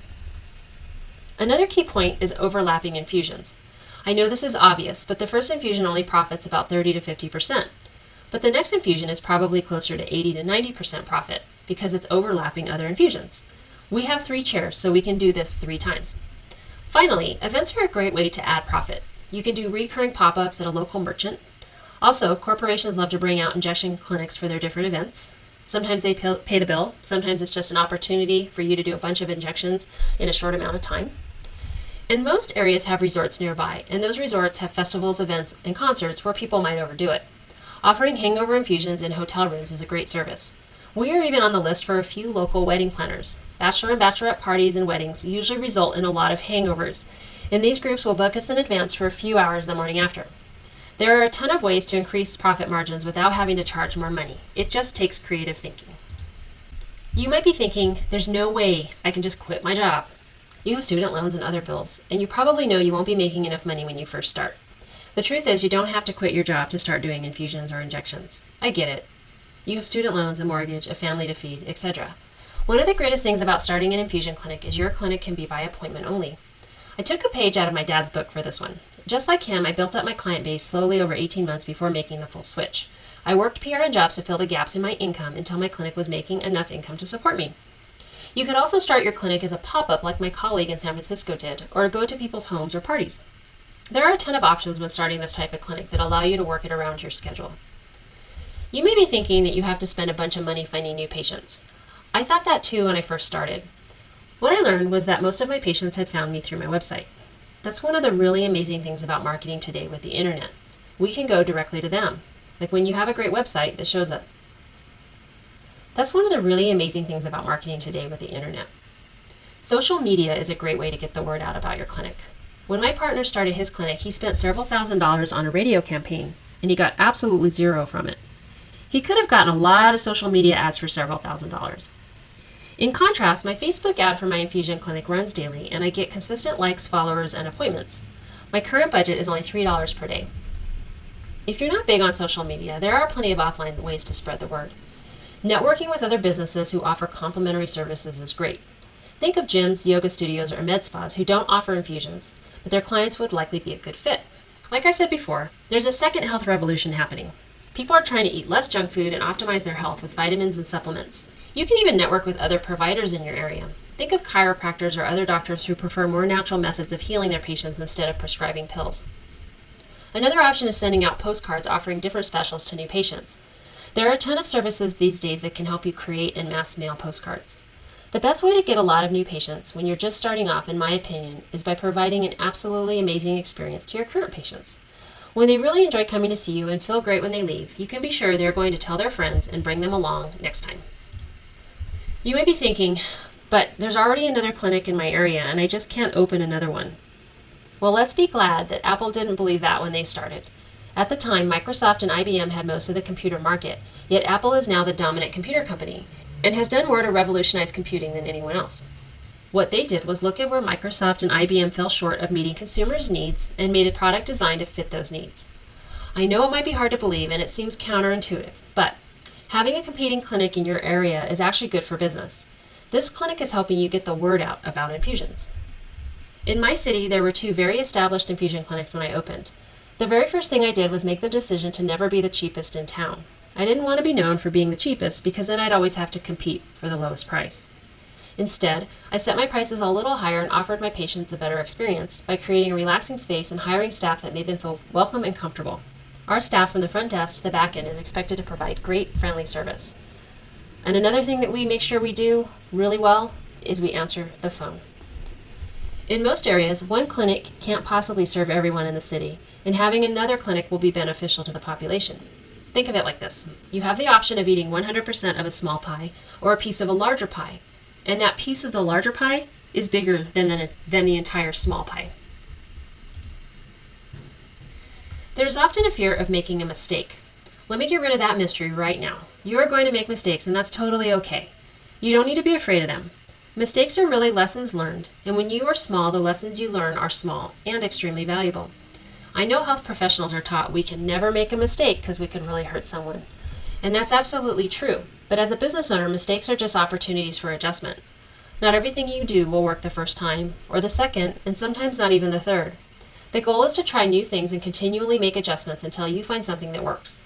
Another key point is overlapping infusions. I know this is obvious, but the first infusion only profits about 30 to 50%. But the next infusion is probably closer to 80 to 90% profit because it's overlapping other infusions. We have 3 chairs, so we can do this 3 times. Finally, events are a great way to add profit. You can do recurring pop-ups at a local merchant. Also, corporations love to bring out injection clinics for their different events. Sometimes they pay the bill. Sometimes it's just an opportunity for you to do a bunch of injections in a short amount of time. And most areas have resorts nearby, and those resorts have festivals, events, and concerts where people might overdo it. Offering hangover infusions in hotel rooms is a great service. We are even on the list for a few local wedding planners. Bachelor and bachelorette parties and weddings usually result in a lot of hangovers, and these groups will book us in advance for a few hours the morning after. There are a ton of ways to increase profit margins without having to charge more money. It just takes creative thinking. You might be thinking, there's no way I can just quit my job. You have student loans and other bills, and you probably know you won't be making enough money when you first start. The truth is you don't have to quit your job to start doing infusions or injections. I get it. You have student loans, a mortgage, a family to feed, etc. One of the greatest things about starting an infusion clinic is your clinic can be by appointment only. I took a page out of my dad's book for this one. Just like him, I built up my client base slowly over 18 months before making the full switch. I worked PRN jobs to fill the gaps in my income until my clinic was making enough income to support me. You could also start your clinic as a pop-up like my colleague in San Francisco did, or go to people's homes or parties. There are a ton of options when starting this type of clinic that allow you to work it around your schedule. You may be thinking that you have to spend a bunch of money finding new patients. I thought that too when I first started. What I learned was that most of my patients had found me through my website. That's one of the really amazing things about marketing today with the internet. We can go directly to them, like when you have a great website that shows up. That's one of the really amazing things about marketing today with the internet. Social media is a great way to get the word out about your clinic. When my partner started his clinic, he spent several $1,000s on a radio campaign, and he got absolutely zero from it. He could have gotten a lot of social media ads for several $1,000s. In contrast, my Facebook ad for my infusion clinic runs daily, and I get consistent likes, followers, and appointments. My current budget is only $3 per day. If you're not big on social media, there are plenty of offline ways to spread the word. Networking with other businesses who offer complimentary services is great. Think of gyms, yoga studios, or med spas who don't offer infusions, but their clients would likely be a good fit. Like I said before, there's a second health revolution happening. People are trying to eat less junk food and optimize their health with vitamins and supplements. You can even network with other providers in your area. Think of chiropractors or other doctors who prefer more natural methods of healing their patients instead of prescribing pills. Another option is sending out postcards offering different specials to new patients. There are a ton of services these days that can help you create and mass mail postcards. The best way to get a lot of new patients when you're just starting off, in my opinion, is by providing an absolutely amazing experience to your current patients. When they really enjoy coming to see you and feel great when they leave, you can be sure they're going to tell their friends and bring them along next time. You may be thinking, but there's already another clinic in my area and I just can't open another one. Well, let's be glad that Apple didn't believe that when they started. At the time, Microsoft and IBM had most of the computer market, yet Apple is now the dominant computer company and has done more to revolutionize computing than anyone else. What they did was look at where Microsoft and IBM fell short of meeting consumers' needs and made a product designed to fit those needs. I know it might be hard to believe and it seems counterintuitive, but having a competing clinic in your area is actually good for business. This clinic is helping you get the word out about infusions. In my city, there were 2 very established infusion clinics when I opened. The very first thing I did was make the decision to never be the cheapest in town. I didn't want to be known for being the cheapest because then I'd always have to compete for the lowest price. Instead, I set my prices a little higher and offered my patients a better experience by creating a relaxing space and hiring staff that made them feel welcome and comfortable. Our staff from the front desk to the back end is expected to provide great, friendly service. And another thing that we make sure we do really well is we answer the phone. In most areas, one clinic can't possibly serve everyone in the city, and having another clinic will be beneficial to the population. Think of it like this. You have the option of eating 100% of a small pie or a piece of a larger pie, and that piece of the larger pie is bigger than the entire small pie. There's often a fear of making a mistake. Let me get rid of that mystery right now. You are going to make mistakes, and that's totally okay. You don't need to be afraid of them. Mistakes are really lessons learned, and when you are small, the lessons you learn are small and extremely valuable. I know health professionals are taught we can never make a mistake because we could really hurt someone. And that's absolutely true. But as a business owner, mistakes are just opportunities for adjustment. Not everything you do will work the first time, or the second, and sometimes not even the third. The goal is to try new things and continually make adjustments until you find something that works.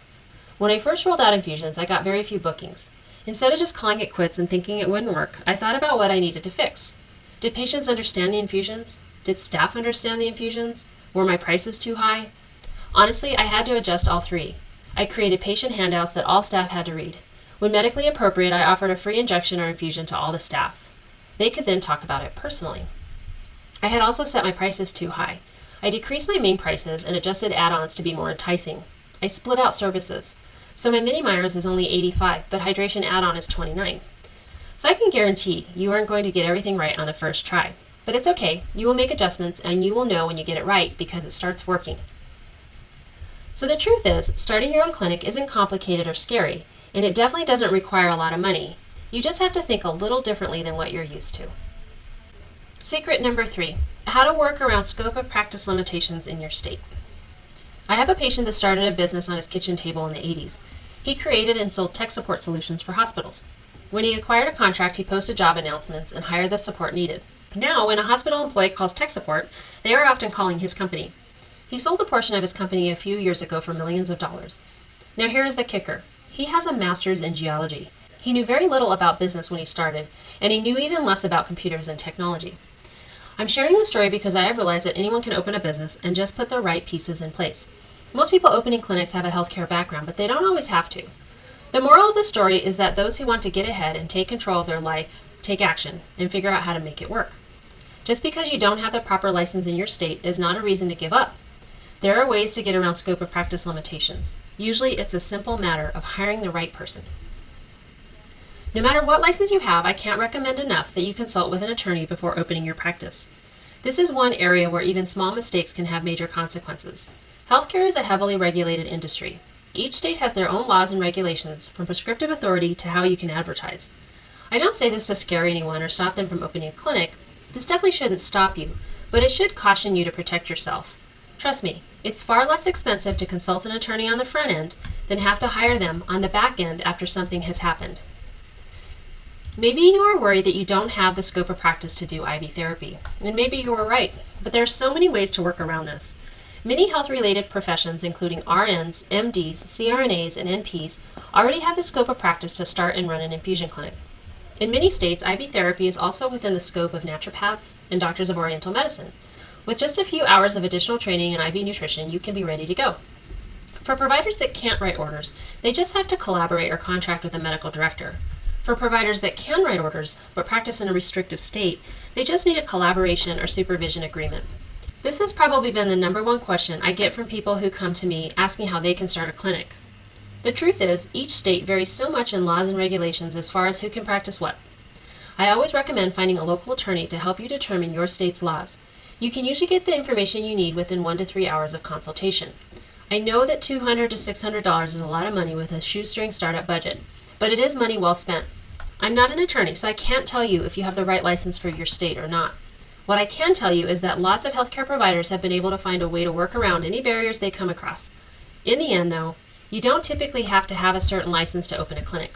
When I first rolled out infusions, I got very few bookings. Instead of just calling it quits and thinking it wouldn't work, I thought about what I needed to fix. Did patients understand the infusions? Did staff understand the infusions? Were my prices too high? Honestly, I had to adjust all 3. I created patient handouts that all staff had to read. When medically appropriate, I offered a free injection or infusion to all the staff. They could then talk about it personally. I had also set my prices too high. I decreased my main prices and adjusted add-ons to be more enticing. I split out services. So my mini Myers is only $85, but hydration add-on is $29. So I can guarantee you aren't going to get everything right on the first try. But it's okay, you will make adjustments and you will know when you get it right because it starts working. So the truth is, starting your own clinic isn't complicated or scary, and it definitely doesn't require a lot of money. You just have to think a little differently than what you're used to. Secret number 3, how to work around scope of practice limitations in your state. I have a patient that started a business on his kitchen table in the 80s. He created and sold tech support solutions for hospitals. When he acquired a contract, he posted job announcements and hired the support needed. Now, when a hospital employee calls tech support, they are often calling his company. He sold a portion of his company a few years ago for millions of dollars. Now here is the kicker. He has a master's in geology. He knew very little about business when he started, and he knew even less about computers and technology. I'm sharing this story because I have realized that anyone can open a business and just put the right pieces in place. Most people opening clinics have a healthcare background, but they don't always have to. The moral of the story is that those who want to get ahead and take control of their life take action and figure out how to make it work. Just because you don't have the proper license in your state is not a reason to give up. There are ways to get around scope of practice limitations. Usually it's a simple matter of hiring the right person. No matter what license you have, I can't recommend enough that you consult with an attorney before opening your practice. This is one area where even small mistakes can have major consequences. Healthcare is a heavily regulated industry. Each state has their own laws and regulations, from prescriptive authority to how you can advertise. I don't say this to scare anyone or stop them from opening a clinic. This definitely shouldn't stop you, but it should caution you to protect yourself. Trust me, it's far less expensive to consult an attorney on the front end than have to hire them on the back end after something has happened. Maybe you are worried that you don't have the scope of practice to do IV therapy, and maybe you are right, but there are so many ways to work around this. Many health-related professions, including RNs, MDs, CRNAs, and NPs, already have the scope of practice to start and run an infusion clinic. In many states, IV therapy is also within the scope of naturopaths and doctors of Oriental medicine. With just a few hours of additional training in IV nutrition, you can be ready to go. For providers that can't write orders, they just have to collaborate or contract with a medical director. For providers that can write orders but practice in a restrictive state, they just need a collaboration or supervision agreement. This has probably been the number one question I get from people who come to me asking how they can start a clinic. The truth is, each state varies so much in laws and regulations as far as who can practice what. I always recommend finding a local attorney to help you determine your state's laws. You can usually get the information you need within 1 to 3 hours of consultation. I know that $200 to $600 is a lot of money with a shoestring startup budget, but it is money well spent. I'm not an attorney, so I can't tell you if you have the right license for your state or not. What I can tell you is that lots of healthcare providers have been able to find a way to work around any barriers they come across. In the end, though, you don't typically have to have a certain license to open a clinic.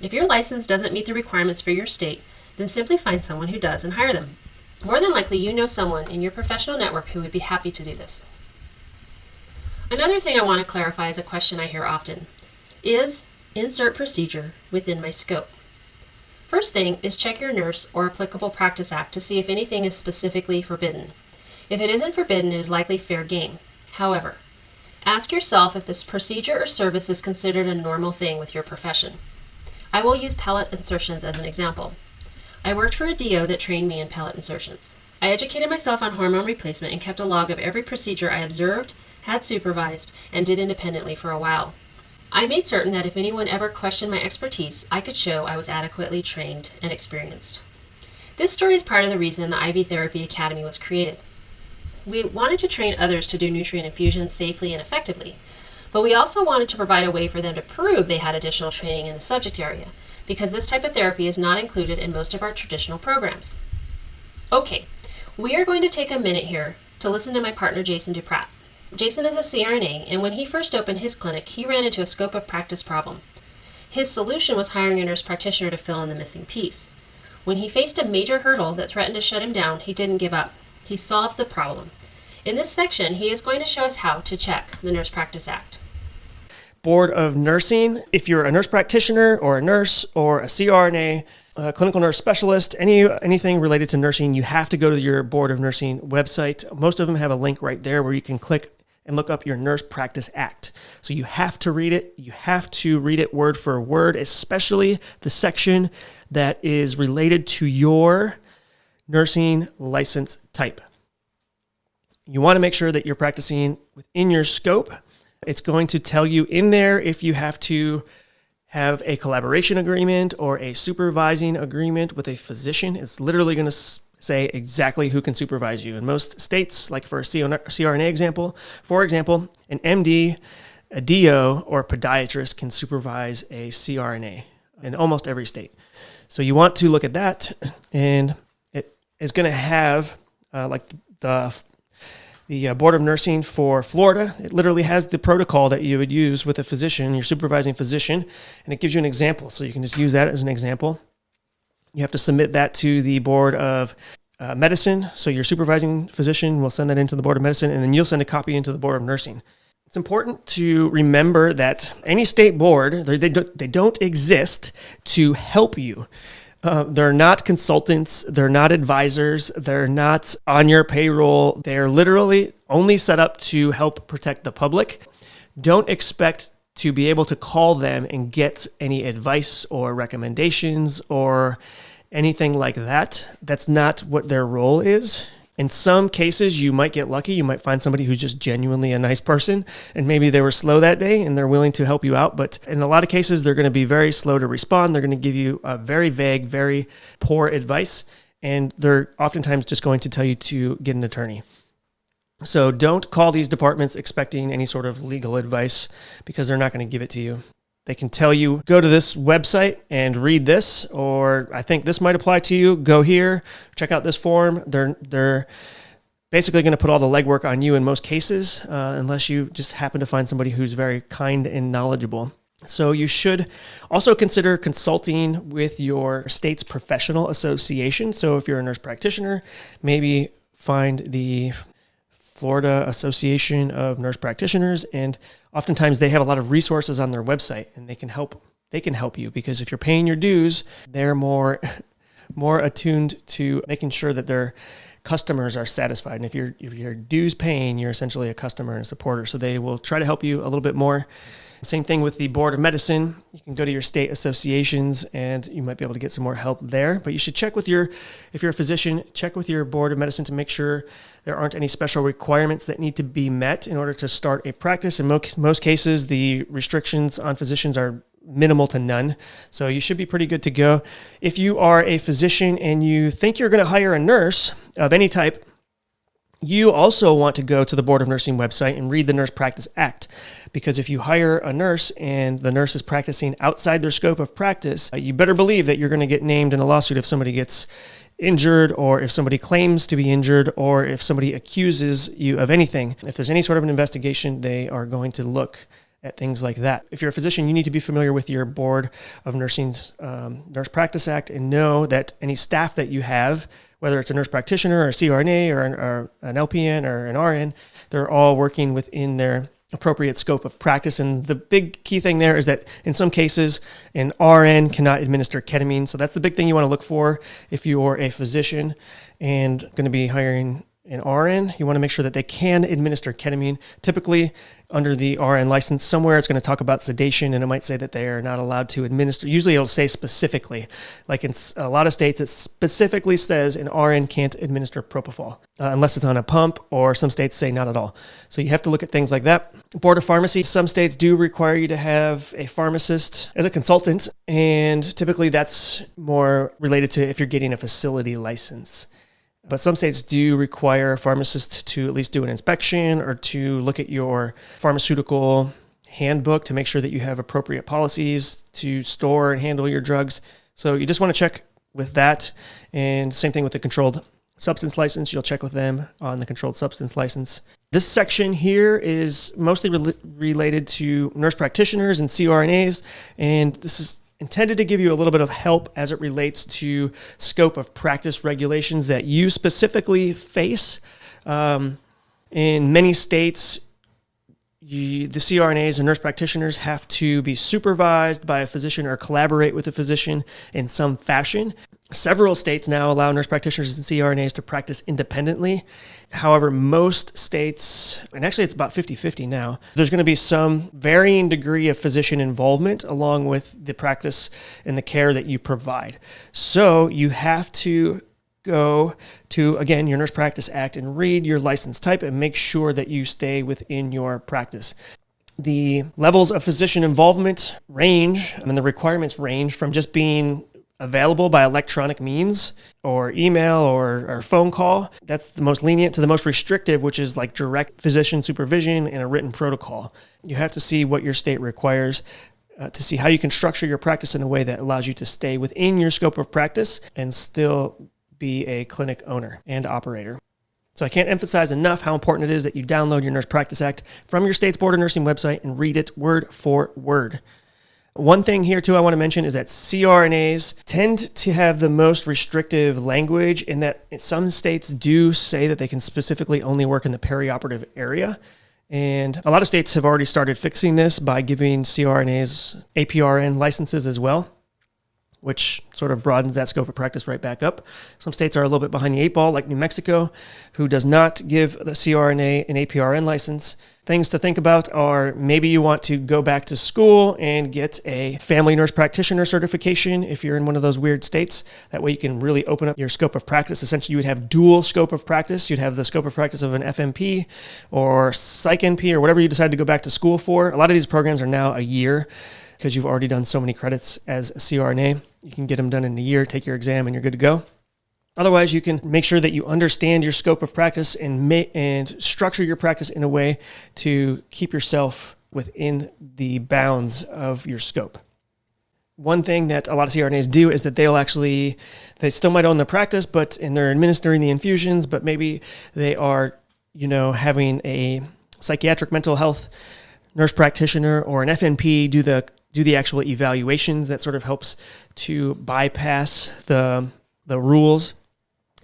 If your license doesn't meet the requirements for your state, then simply find someone who does and hire them. More than likely, you know someone in your professional network who would be happy to do this. Another thing I want to clarify is a question I hear often. Is insert procedure within my scope? First thing is check your nurse or applicable practice act to see if anything is specifically forbidden. If it isn't forbidden, it is likely fair game. However, ask yourself if this procedure or service is considered a normal thing with your profession. I will use pellet insertions as an example. I worked for a DO that trained me in pellet insertions. I educated myself on hormone replacement and kept a log of every procedure I observed, had supervised, and did independently for a while. I made certain that if anyone ever questioned my expertise, I could show I was adequately trained and experienced. This story is part of the reason the IV Therapy Academy was created. We wanted to train others to do nutrient infusions safely and effectively, but we also wanted to provide a way for them to prove they had additional training in the subject area, because this type of therapy is not included in most of our traditional programs. Okay, we are going to take a minute here to listen to my partner Jason Duprat. Jason is a CRNA, and when he first opened his clinic, he ran into a scope of practice problem. His solution was hiring a nurse practitioner to fill in the missing piece. When he faced a major hurdle that threatened to shut him down, he didn't give up. He solved the problem. In this section, he is going to show us how to check the Nurse Practice Act. Board of Nursing. If you're a nurse practitioner or a nurse or a CRNA, a clinical nurse specialist, anything related to nursing, you have to go to your Board of Nursing website. Most of them have a link right there where you can click and look up your Nurse Practice Act. So you have to read it. You have to read it word for word, especially the section that is related to your nursing license type. You want to make sure that you're practicing within your scope. It's going to tell you in there if you have to have a collaboration agreement or a supervising agreement with a physician. It's literally going to say exactly who can supervise you. In most states, like for a CRNA example, for example, an MD, a DO, or a podiatrist can supervise a CRNA in almost every state. So you want to look at that, and it is going to have like the Board of Nursing for Florida. It literally has the protocol that you would use with a physician, your supervising physician, and it gives you an example. So you can just use that as an example. You have to submit that to the Board of Medicine. So your supervising physician will send that into the Board of Medicine, and then you'll send a copy into the Board of Nursing. It's important to remember that any state board, they don't exist to help you. They're not consultants. They're not advisors. They're not on your payroll. They're literally only set up to help protect the public. Don't expect to be able to call them and get any advice or recommendations or anything like that. That's not what their role is. In some cases, you might get lucky. You might find somebody who's just genuinely a nice person, and maybe they were slow that day and they're willing to help you out. But in a lot of cases, they're going to be very slow to respond. They're going to give you a very vague, very poor advice, and they're oftentimes just going to tell you to get an attorney. So don't call these departments expecting any sort of legal advice because they're not going to give it to you. They can tell you, go to this website and read this, or I think this might apply to you. Go here, check out this form. They're basically going to put all the legwork on you in most cases, unless you just happen to find somebody who's very kind and knowledgeable. So you should also consider consulting with your state's professional association. So if you're a nurse practitioner, maybe find the Florida Association of Nurse Practitioners, and oftentimes they have a lot of resources on their website, and they can help you, because if you're paying your dues, they're more attuned to making sure that their customers are satisfied. And if you're dues paying, you're essentially a customer and a supporter, so they will try to help you a little bit more. Same thing with the Board of Medicine. You can go to your state associations and you might be able to get some more help there. But you should check with if you're a physician, check with your Board of Medicine to make sure there aren't any special requirements that need to be met in order to start a practice. In most cases, the restrictions on physicians are minimal to none. So you should be pretty good to go. If you are a physician and you think you're going to hire a nurse of any type, you also want to go to the Board of Nursing website and read the Nurse Practice Act, because if you hire a nurse and the nurse is practicing outside their scope of practice, you better believe that you're going to get named in a lawsuit if somebody gets injured, or if somebody claims to be injured, or if somebody accuses you of anything. If there's any sort of an investigation, they are going to look at things like that. If you're a physician, you need to be familiar with your Board of Nursing's Nurse Practice Act and know that any staff that you have, whether it's a nurse practitioner or a CRNA or an LPN or an RN, they're all working within their appropriate scope of practice. And the big key thing there is that in some cases, an RN cannot administer ketamine. So that's the big thing you want to look for if you're a physician and going to be hiring an RN. You want to make sure that they can administer ketamine. Typically, under the RN license, somewhere it's going to talk about sedation, and it might say that they are not allowed to administer. Usually it'll say specifically, like in a lot of states, it specifically says an RN can't administer propofol unless it's on a pump, or some states say not at all. So you have to look at things like that. Board of Pharmacy, some states do require you to have a pharmacist as a consultant, and typically that's more related to if you're getting a facility license. But some states do require a pharmacist to at least do an inspection or to look at your pharmaceutical handbook to make sure that you have appropriate policies to store and handle your drugs. So you just want to check with that. And same thing with the controlled substance license. You'll check with them on the controlled substance license. This section here is mostly related to nurse practitioners and CRNAs, and this is intended to give you a little bit of help as it relates to scope of practice regulations that you specifically face. In many states, the CRNAs and nurse practitioners have to be supervised by a physician or collaborate with a physician in some fashion. Several states now allow nurse practitioners and CRNAs to practice independently. However, most states, and actually it's about 50-50 now, there's going to be some varying degree of physician involvement along with the practice and the care that you provide. So you have to go to, again, your Nurse Practice Act and read your license type and make sure that you stay within your practice. The levels of physician involvement range, and the requirements range from just being available by electronic means or email or phone call. That's the most lenient to the most restrictive, which is like direct physician supervision and a written protocol. You have to see what your state requires to see how you can structure your practice in a way that allows you to stay within your scope of practice and still be a clinic owner and operator. So I can't emphasize enough how important it is that you download your Nurse Practice Act from your state's Board of Nursing website and read it word for word. One thing here, too, I want to mention is that CRNAs tend to have the most restrictive language in that some states do say that they can specifically only work in the perioperative area. And a lot of states have already started fixing this by giving CRNAs APRN licenses as well, which sort of broadens that scope of practice right back up. Some states are a little bit behind the eight ball, like New Mexico, who does not give the CRNA an APRN license. Things to think about are maybe you want to go back to school and get a family nurse practitioner certification if you're in one of those weird states. That way you can really open up your scope of practice. Essentially, you would have dual scope of practice. You'd have the scope of practice of an FNP or Psych NP or whatever you decide to go back to school for. A lot of these programs are now a year because you've already done so many credits as a CRNA. You can get them done in a year, take your exam, and you're good to go. Otherwise, you can make sure that you understand your scope of practice and structure your practice in a way to keep yourself within the bounds of your scope. One thing that a lot of CRNAs do is that they still might own the practice, and they're administering the infusions, but maybe they are, having a psychiatric mental health nurse practitioner or an FNP do the actual evaluations. That sort of helps to bypass the rules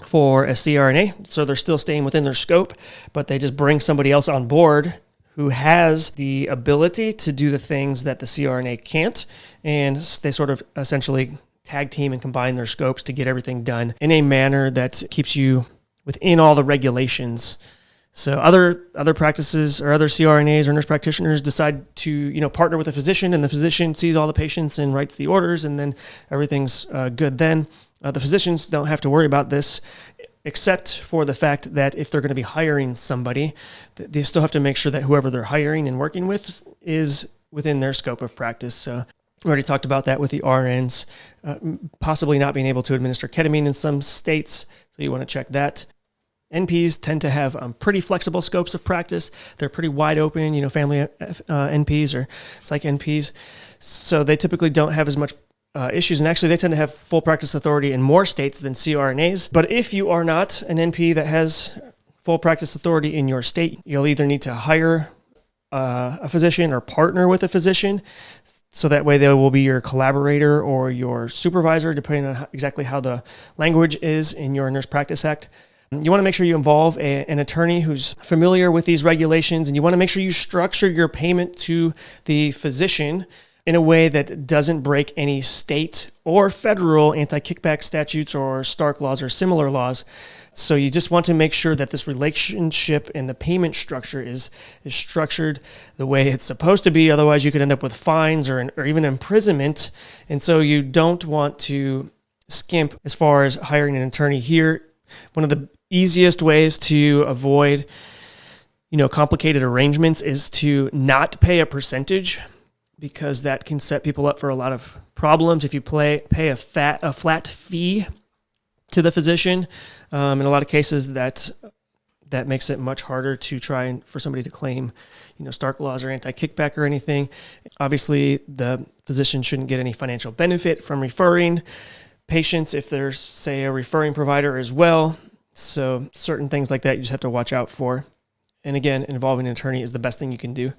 for a CRNA. So they're still staying within their scope, but they just bring somebody else on board who has the ability to do the things that the CRNA can't. And they sort of essentially tag team and combine their scopes to get everything done in a manner that keeps you within all the regulations. So other practices or other CRNAs or nurse practitioners decide to, partner with a physician, and the physician sees all the patients and writes the orders, and then everything's good then. The physicians don't have to worry about this, except for the fact that if they're going to be hiring somebody, they still have to make sure that whoever they're hiring and working with is within their scope of practice. So we already talked about that with the RNs, possibly not being able to administer ketamine in some states, so you want to check that. NPs tend to have pretty flexible scopes of practice. They're pretty wide open, family NPs or psych NPs. So they typically don't have as much issues. And actually, they tend to have full practice authority in more states than CRNAs. But if you are not an NP that has full practice authority in your state, you'll either need to hire a physician or partner with a physician. So that way they will be your collaborator or your supervisor, depending on exactly how the language is in your Nurse Practice Act. You want to make sure you involve an attorney who's familiar with these regulations, and you want to make sure you structure your payment to the physician in a way that doesn't break any state or federal anti-kickback statutes or Stark laws or similar laws. So you just want to make sure that this relationship and the payment structure is structured the way it's supposed to be. Otherwise, you could end up with fines or even imprisonment. And so you don't want to skimp as far as hiring an attorney here. One of the easiest ways to avoid, complicated arrangements is to not pay a percentage, because that can set people up for a lot of problems. If you pay a flat fee to the physician, in a lot of cases that makes it much harder to try for somebody to claim, Stark laws or anti-kickback or anything. Obviously, the physician shouldn't get any financial benefit from referring patients if there's, say, a referring provider as well. So certain things like that you just have to watch out for. And again, involving an attorney is the best thing you can do.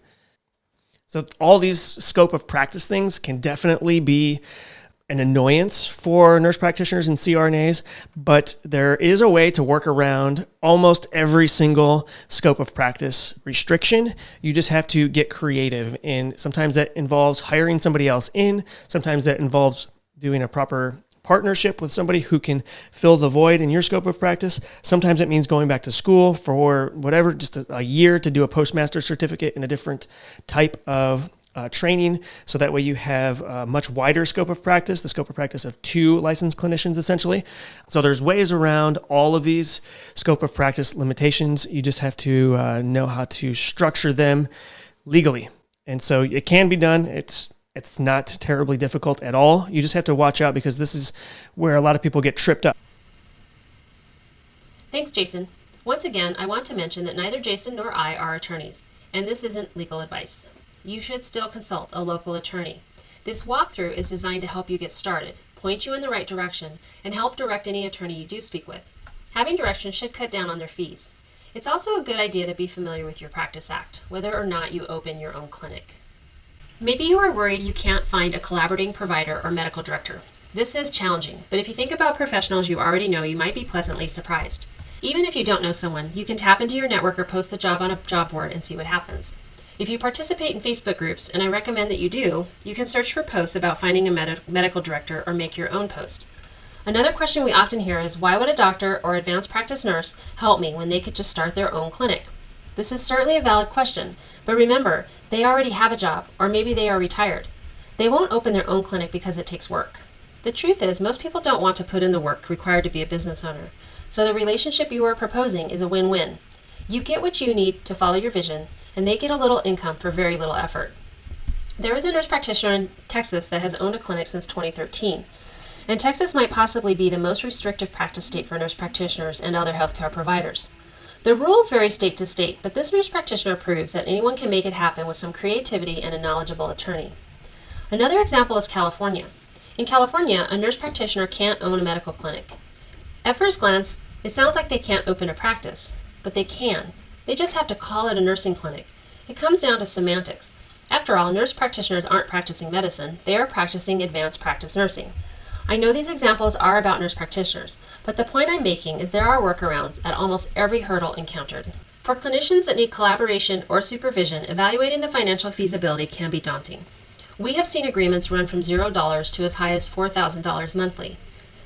So all these scope of practice things can definitely be an annoyance for nurse practitioners and CRNAs, but there is a way to work around almost every single scope of practice restriction. You just have to get creative. And sometimes that involves hiring somebody else in. Sometimes that involves doing a proper partnership with somebody who can fill the void in your scope of practice. Sometimes it means going back to school for whatever, just a year to do a postmaster certificate in a different type of training. So that way you have a much wider scope of practice, the scope of practice of 2 licensed clinicians essentially. So there's ways around all of these scope of practice limitations. You just have to know how to structure them legally. And so it can be done. It's not terribly difficult at all. You just have to watch out, because this is where a lot of people get tripped up. Thanks, Jason. Once again, I want to mention that neither Jason nor I are attorneys, and this isn't legal advice. You should still consult a local attorney. This walkthrough is designed to help you get started, point you in the right direction, and help direct any attorney you do speak with. Having direction should cut down on their fees. It's also a good idea to be familiar with your Practice Act, whether or not you open your own clinic. Maybe you are worried you can't find a collaborating provider or medical director. This is challenging, but if you think about professionals you already know, you might be pleasantly surprised. Even if you don't know someone, you can tap into your network or post the job on a job board and see what happens. If you participate in Facebook groups, and I recommend that you do, you can search for posts about finding a medical director or make your own post. Another question we often hear is, why would a doctor or advanced practice nurse help me when they could just start their own clinic? This is certainly a valid question, but remember, they already have a job, or maybe they are retired. They won't open their own clinic because it takes work. The truth is, most people don't want to put in the work required to be a business owner, so the relationship you are proposing is a win-win. You get what you need to follow your vision, and they get a little income for very little effort. There is a nurse practitioner in Texas that has owned a clinic since 2013, and Texas might possibly be the most restrictive practice state for nurse practitioners and other healthcare providers. The rules vary state to state, but this nurse practitioner proves that anyone can make it happen with some creativity and a knowledgeable attorney. Another example is California. In California, a nurse practitioner can't own a medical clinic. At first glance, it sounds like they can't open a practice, but they can. They just have to call it a nursing clinic. It comes down to semantics. After all, nurse practitioners aren't practicing medicine, they are practicing advanced practice nursing. I know these examples are about nurse practitioners, but the point I'm making is there are workarounds at almost every hurdle encountered. For clinicians that need collaboration or supervision, evaluating the financial feasibility can be daunting. We have seen agreements run from $0 to as high as $4,000 monthly.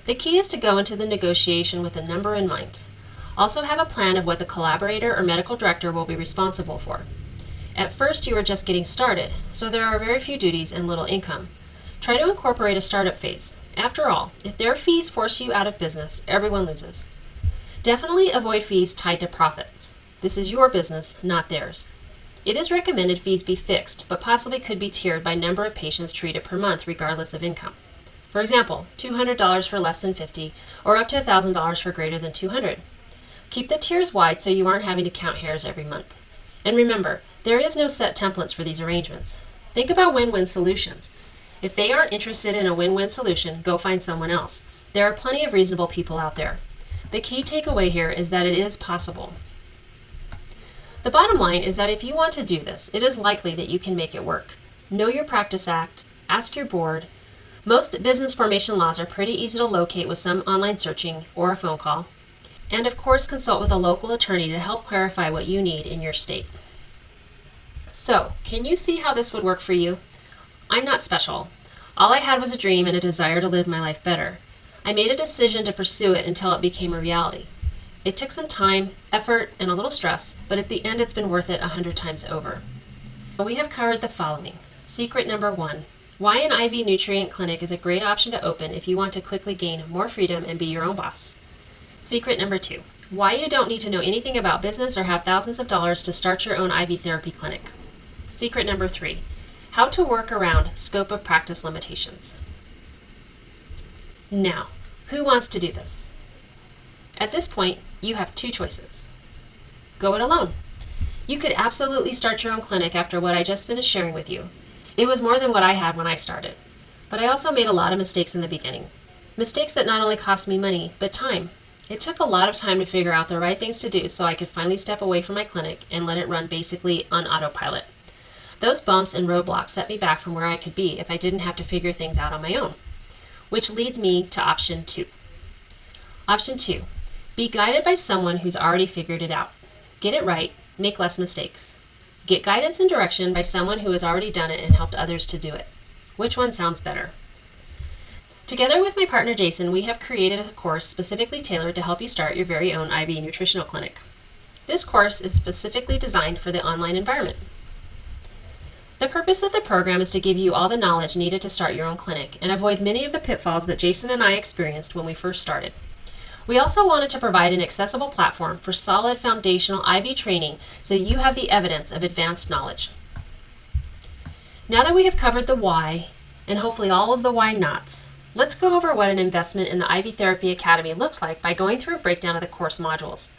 The key is to go into the negotiation with a number in mind. Also have a plan of what the collaborator or medical director will be responsible for. At first, you are just getting started, so there are very few duties and little income. Try to incorporate a startup phase. After all, if their fees force you out of business, everyone loses. Definitely avoid fees tied to profits. This is your business, not theirs. It is recommended fees be fixed, but possibly could be tiered by number of patients treated per month, regardless of income. For example, $200 for less than 50, or up to $1,000 for greater than 200. Keep the tiers wide so you aren't having to count hairs every month. And remember, there is no set templates for these arrangements. Think about win-win solutions. If they aren't interested in a win-win solution, go find someone else. There are plenty of reasonable people out there. The key takeaway here is that it is possible. The bottom line is that if you want to do this, it is likely that you can make it work. Know your Practice Act, ask your board. Most business formation laws are pretty easy to locate with some online searching or a phone call. And of course, consult with a local attorney to help clarify what you need in your state. So, can you see how this would work for you? I'm not special. All I had was a dream and a desire to live my life better. I made a decision to pursue it until it became a reality. It took some time, effort, and a little stress, but at the end it's been worth it 100 times over. We have covered the following. Secret number 1. Why an IV nutrient clinic is a great option to open if you want to quickly gain more freedom and be your own boss. Secret number 2. Why you don't need to know anything about business or have thousands of dollars to start your own IV therapy clinic. Secret number 3. How to work around scope of practice limitations. Now, who wants to do this? At this point, you have 2 choices. Go it alone. You could absolutely start your own clinic after what I just finished sharing with you. It was more than what I had when I started. But I also made a lot of mistakes in the beginning. Mistakes that not only cost me money, but time. It took a lot of time to figure out the right things to do so I could finally step away from my clinic and let it run basically on autopilot. Those bumps and roadblocks set me back from where I could be if I didn't have to figure things out on my own. Which leads me to option 2. Option 2. Be guided by someone who's already figured it out. Get it right, make less mistakes. Get guidance and direction by someone who has already done it and helped others to do it. Which one sounds better? Together with my partner Jason, we have created a course specifically tailored to help you start your very own IV nutritional clinic. This course is specifically designed for the online environment. The purpose of the program is to give you all the knowledge needed to start your own clinic and avoid many of the pitfalls that Jason and I experienced when we first started. We also wanted to provide an accessible platform for solid foundational IV training so you have the evidence of advanced knowledge. Now that we have covered the why, and hopefully all of the why nots, let's go over what an investment in the IV Therapy Academy looks like by going through a breakdown of the course modules.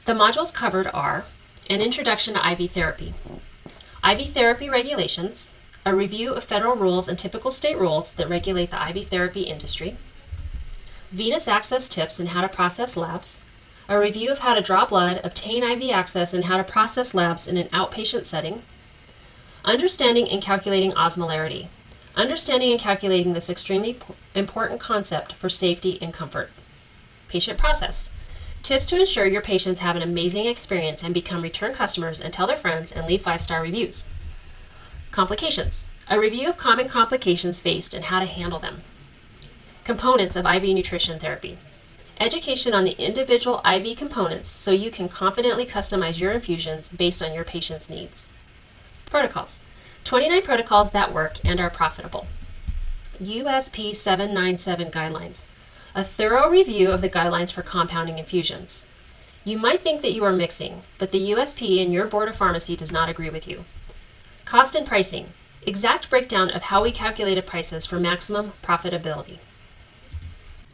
The modules covered are an introduction to IV therapy, IV therapy regulations, a review of federal rules and typical state rules that regulate the IV therapy industry, venous access tips and how to process labs, a review of how to draw blood, obtain IV access, and how to process labs in an outpatient setting, understanding and calculating osmolarity, understanding and calculating this extremely important concept for safety and comfort, patient process, Tips to ensure your patients have an amazing experience and become return customers and tell their friends and leave 5-star reviews. Complications. A review of common complications faced and how to handle them. Components of IV nutrition therapy. Education on the individual IV components so you can confidently customize your infusions based on your patient's needs. Protocols. 29 protocols that work and are profitable. USP 797 guidelines. A thorough review of the guidelines for compounding infusions. You might think that you are mixing, but the USP in your board of pharmacy does not agree with you. Cost and pricing. Exact breakdown of how we calculated prices for maximum profitability.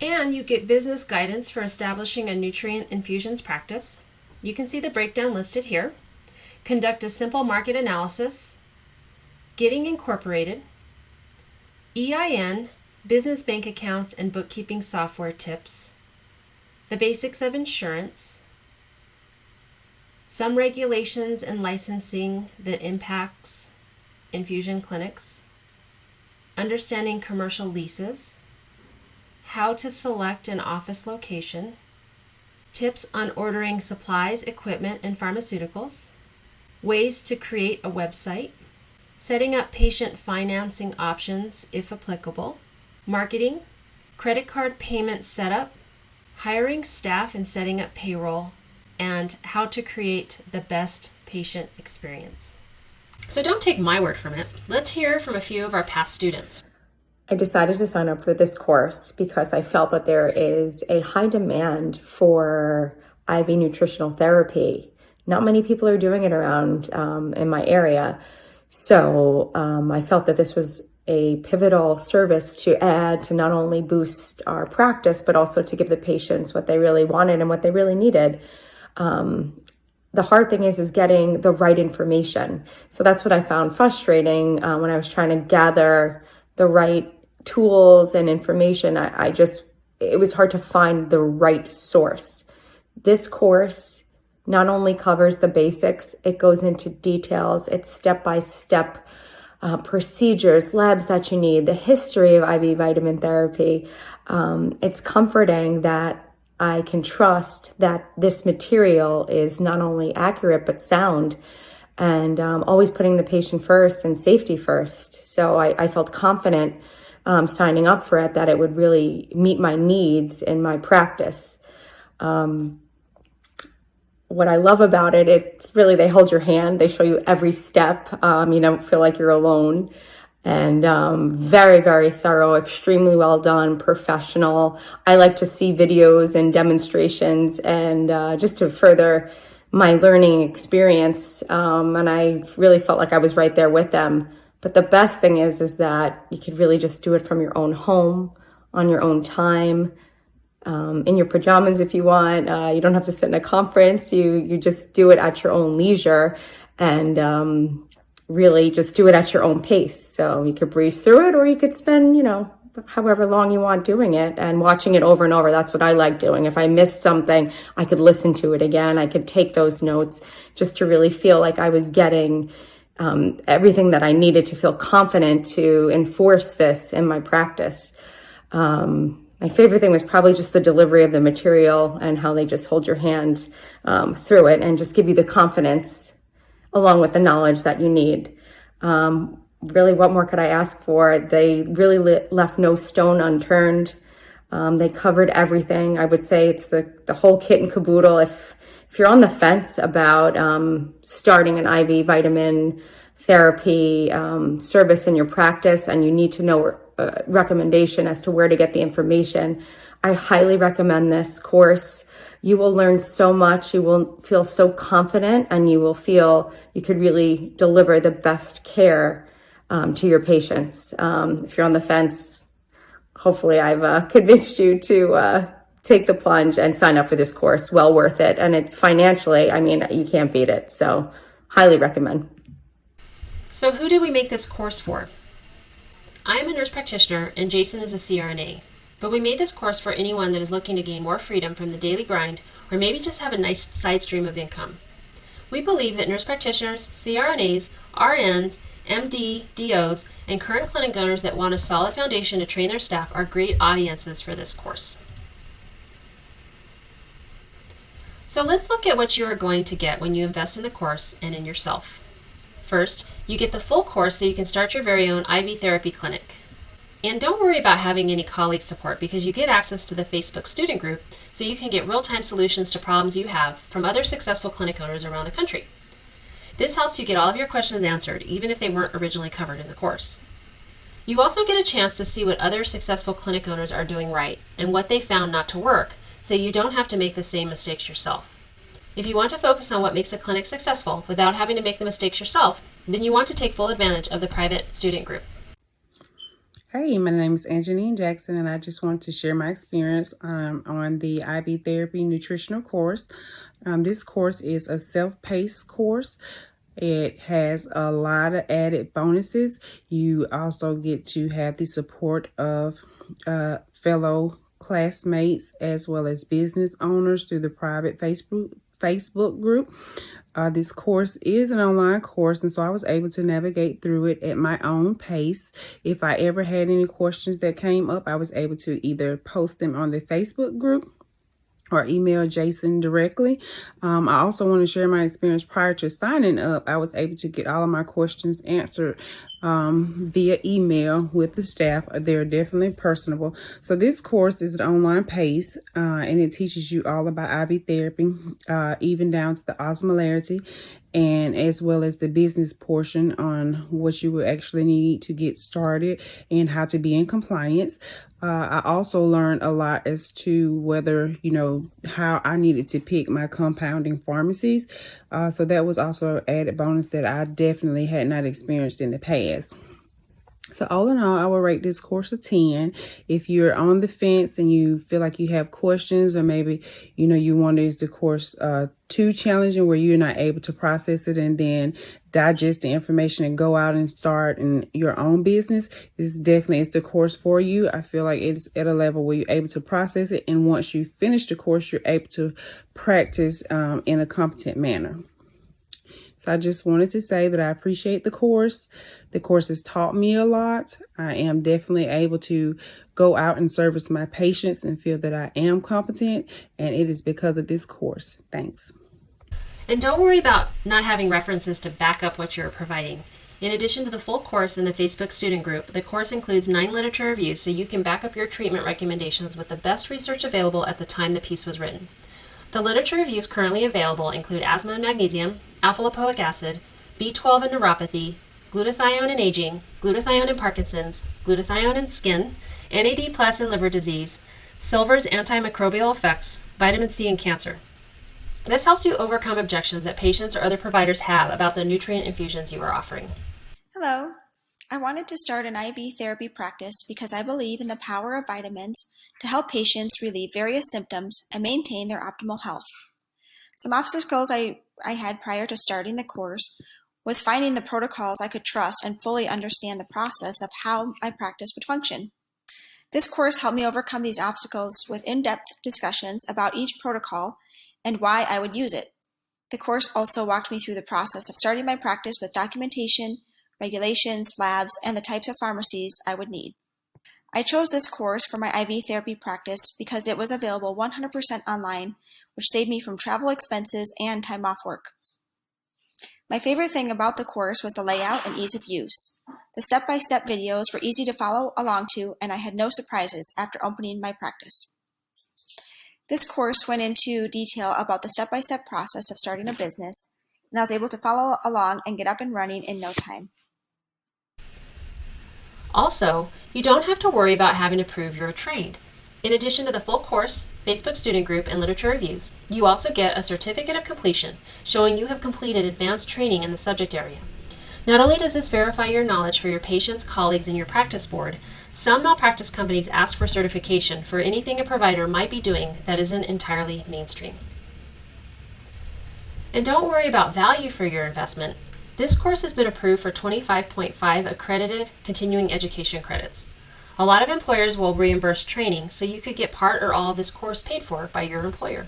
And you get business guidance for establishing a nutrient infusions practice. You can see the breakdown listed here. Conduct a simple market analysis. Getting incorporated. EIN, business bank accounts and bookkeeping software tips. The basics of insurance. Some regulations and licensing that impacts infusion clinics. Understanding commercial leases. How to select an office location. Tips on ordering supplies, equipment, and pharmaceuticals. Ways to create a website. Setting up patient financing options if applicable. Marketing. Credit card payment setup. Hiring staff and setting up payroll. And how to create the best patient experience. So don't take my word from it. Let's hear from a few of our past students. I decided to sign up for this course because I felt that there is a high demand for IV nutritional therapy. Not many people are doing it around in my area. So I felt that this was a pivotal service to add to not only boost our practice, but also to give the patients what they really wanted and what they really needed. The hard thing is getting the right information. So that's what I found frustrating when I was trying to gather the right tools and information. It was hard to find the right source. This course not only covers the basics, it goes into details. It's step-by-step procedures, labs that you need, the history of IV vitamin therapy. It's comforting that I can trust that this material is not only accurate, but sound, and always putting the patient first and safety first. So I felt confident signing up for it, that it would really meet my needs in my practice. What I love about it, it's really, they hold your hand, they show you every step. You don't feel like you're alone. And very, very thorough, extremely well done, professional. I like to see videos and demonstrations and just to further my learning experience. And I really felt like I was right there with them. But the best thing is that you could really just do it from your own home, on your own time, in your pajamas if you want. You don't have to sit in a conference. You just do it at your own leisure, and really just do it at your own pace. So you could breeze through it, or you could spend, however long you want doing it and watching it over and over. That's what I like doing. If I missed something, I could listen to it again. I could take those notes just to really feel like I was getting everything that I needed to feel confident to enforce this in my practice. My favorite thing was probably just the delivery of the material and how they just hold your hand through it and just give you the confidence along with the knowledge that you need. Really, what more could I ask for? They really left no stone unturned. They covered everything. I would say it's the whole kit and caboodle. If you're on the fence about starting an IV vitamin therapy service in your practice and you need to know a recommendation as to where to get the information, I highly recommend this course. You will learn so much. You will feel so confident, and you will feel you could really deliver the best care to your patients. If you're on the fence, hopefully I've convinced you to take the plunge and sign up for this course. Well worth it. And it financially, you can't beat it. So highly recommend. So who did we make this course for? I am a nurse practitioner and Jason is a CRNA, but we made this course for anyone that is looking to gain more freedom from the daily grind, or maybe just have a nice side stream of income. We believe that nurse practitioners, CRNAs, RNs, MD, DOs, and current clinic owners that want a solid foundation to train their staff are great audiences for this course. So let's look at what you are going to get when you invest in the course and in yourself. First, you get the full course so you can start your very own IV therapy clinic. And don't worry about having any colleague support because you get access to the Facebook student group so you can get real-time solutions to problems you have from other successful clinic owners around the country. This helps you get all of your questions answered, even if they weren't originally covered in the course. You also get a chance to see what other successful clinic owners are doing right and what they found not to work, so you don't have to make the same mistakes yourself. If you want to focus on what makes a clinic successful without having to make the mistakes yourself, then you want to take full advantage of the private student group. Hey, my name is Angeline Jackson, and I just want to share my experience on the IV Therapy Nutritional course. This course is a self-paced course. It has a lot of added bonuses. You also get to have the support of fellow classmates as well as business owners through the private Facebook group. This course is an online course, and so I was able to navigate through it at my own pace. If I ever had any questions that came up, I was able to either post them on the Facebook group or email Jason directly. I also want to share my experience prior to signing up. I was able to get all of my questions answered via email with the staff. They're definitely personable. So this course is an online pace, and it teaches you all about IV therapy, even down to the osmolarity, and as well as the business portion on what you will actually need to get started and how to be in compliance. I also learned a lot as to whether, how I needed to pick my compounding pharmacies. So that was also an added bonus that I definitely had not experienced in the past. So all in all, I will rate this course a 10. If you're on the fence and you feel like you have questions, or maybe, you wonder, is the course too challenging where you're not able to process it and then digest the information and go out and start in your own business, this definitely is the course for you. I feel like it's at a level where you're able to process it. And once you finish the course, you're able to practice in a competent manner. So I just wanted to say that I appreciate the course. The course has taught me a lot. I am definitely able to go out and service my patients and feel that I am competent, and it is because of this course. Thanks. And don't worry about not having references to back up what you're providing. In addition to the full course in the Facebook student group, the course includes 9 literature reviews so you can back up your treatment recommendations with the best research available at the time the piece was written. The literature reviews currently available include asthma and magnesium, alpha-lipoic acid, B12 and neuropathy, glutathione in aging, glutathione in Parkinson's, glutathione in skin, NAD+ in liver disease, silver's antimicrobial effects, vitamin C in cancer. This helps you overcome objections that patients or other providers have about the nutrient infusions you are offering. Hello. I wanted to start an IV therapy practice because I believe in the power of vitamins to help patients relieve various symptoms and maintain their optimal health. Some obstacles I had prior to starting the course was finding the protocols I could trust and fully understand the process of how my practice would function. This course helped me overcome these obstacles with in-depth discussions about each protocol and why I would use it. The course also walked me through the process of starting my practice with documentation, regulations, labs, and the types of pharmacies I would need. I chose this course for my IV therapy practice because it was available 100% online, which saved me from travel expenses and time off work. My favorite thing about the course was the layout and ease of use. The step-by-step videos were easy to follow along to, and I had no surprises after opening my practice. This course went into detail about the step-by-step process of starting a business, and I was able to follow along and get up and running in no time. Also, you don't have to worry about having to prove you're trained. In addition to the full course, Facebook student group, and literature reviews, you also get a certificate of completion showing you have completed advanced training in the subject area. Not only does this verify your knowledge for your patients, colleagues, and your practice board, some malpractice companies ask for certification for anything a provider might be doing that isn't entirely mainstream. And don't worry about value for your investment. This course has been approved for 25.5 accredited continuing education credits. A lot of employers will reimburse training, so you could get part or all of this course paid for by your employer.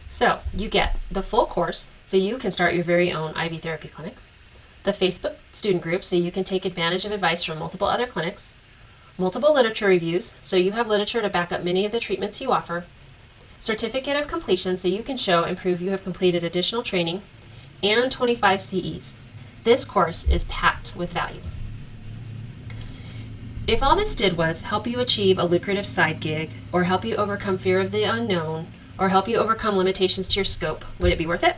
So you get the full course, so you can start your very own IV therapy clinic, the Facebook student group, so you can take advantage of advice from multiple other clinics, multiple literature reviews, so you have literature to back up many of the treatments you offer, certificate of completion so you can show and prove you have completed additional training, and 25 CEs. This course is packed with value. If all this did was help you achieve a lucrative side gig, or help you overcome fear of the unknown, or help you overcome limitations to your scope, would it be worth it?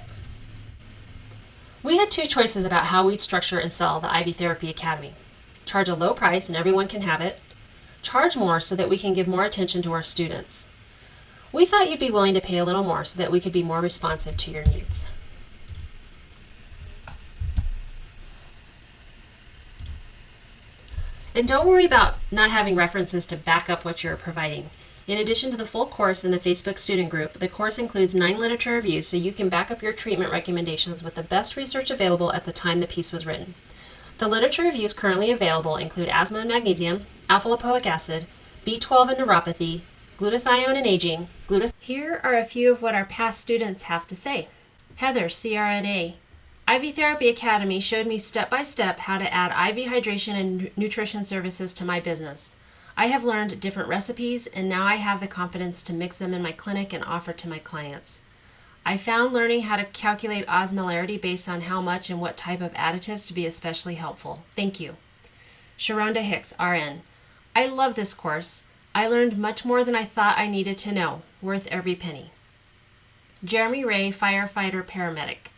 We had two choices about how we'd structure and sell the IV Therapy Academy. Charge a low price and everyone can have it. Charge more so that we can give more attention to our students. We thought you'd be willing to pay a little more so that we could be more responsive to your needs. And don't worry about not having references to back up what you're providing. In addition to the full course in the Facebook student group, the course includes 9 literature reviews so you can back up your treatment recommendations with the best research available at the time the piece was written. The literature reviews currently available include asthma and magnesium, alpha-lipoic acid, B12 and neuropathy, glutathione and aging, Here are a few of what our past students have to say. Heather, CRNA. IV Therapy Academy showed me step by step how to add IV hydration and nutrition services to my business. I have learned different recipes and now I have the confidence to mix them in my clinic and offer to my clients. I found learning how to calculate osmolarity based on how much and what type of additives to be especially helpful. Thank you. Sharonda Hicks, RN. I love this course. I learned much more than I thought I needed to know. Worth every penny. Jeremy Ray, firefighter paramedic.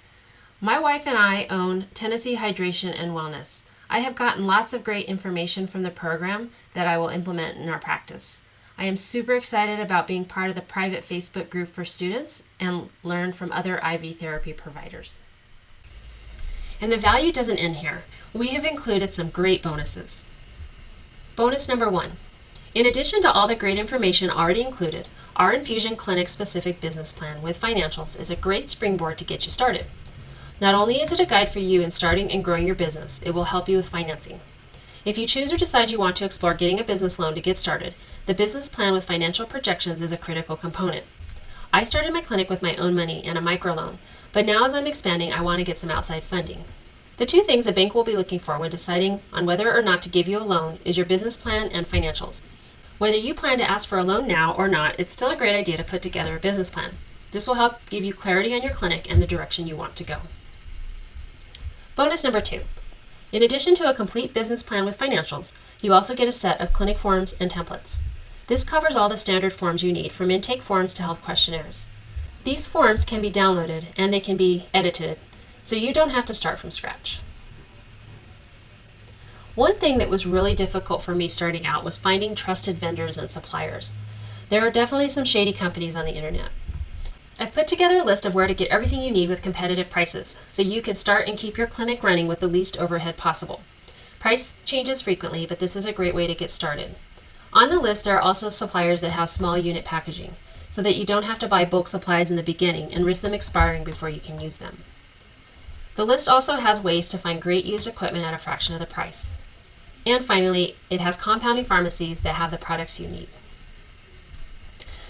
My wife and I own Tennessee Hydration and Wellness. I have gotten lots of great information from the program that I will implement in our practice. I am super excited about being part of the private Facebook group for students and learn from other IV therapy providers. And the value doesn't end here. We have included some great bonuses. Bonus number 1. In addition to all the great information already included, our infusion clinic specific business plan with financials is a great springboard to get you started. Not only is it a guide for you in starting and growing your business, it will help you with financing. If you choose or decide you want to explore getting a business loan to get started, the business plan with financial projections is a critical component. I started my clinic with my own money and a microloan, but now as I'm expanding, I want to get some outside funding. The two things a bank will be looking for when deciding on whether or not to give you a loan is your business plan and financials. Whether you plan to ask for a loan now or not, it's still a great idea to put together a business plan. This will help give you clarity on your clinic and the direction you want to go. Bonus number 2. In addition to a complete business plan with financials, you also get a set of clinic forms and templates. This covers all the standard forms you need, from intake forms to health questionnaires. These forms can be downloaded and they can be edited, so you don't have to start from scratch. One thing that was really difficult for me starting out was finding trusted vendors and suppliers. There are definitely some shady companies on the internet. I've put together a list of where to get everything you need with competitive prices, so you can start and keep your clinic running with the least overhead possible. Price changes frequently, but this is a great way to get started. On the list, there are also suppliers that have small unit packaging, so that you don't have to buy bulk supplies in the beginning and risk them expiring before you can use them. The list also has ways to find great used equipment at a fraction of the price. And finally, it has compounding pharmacies that have the products you need.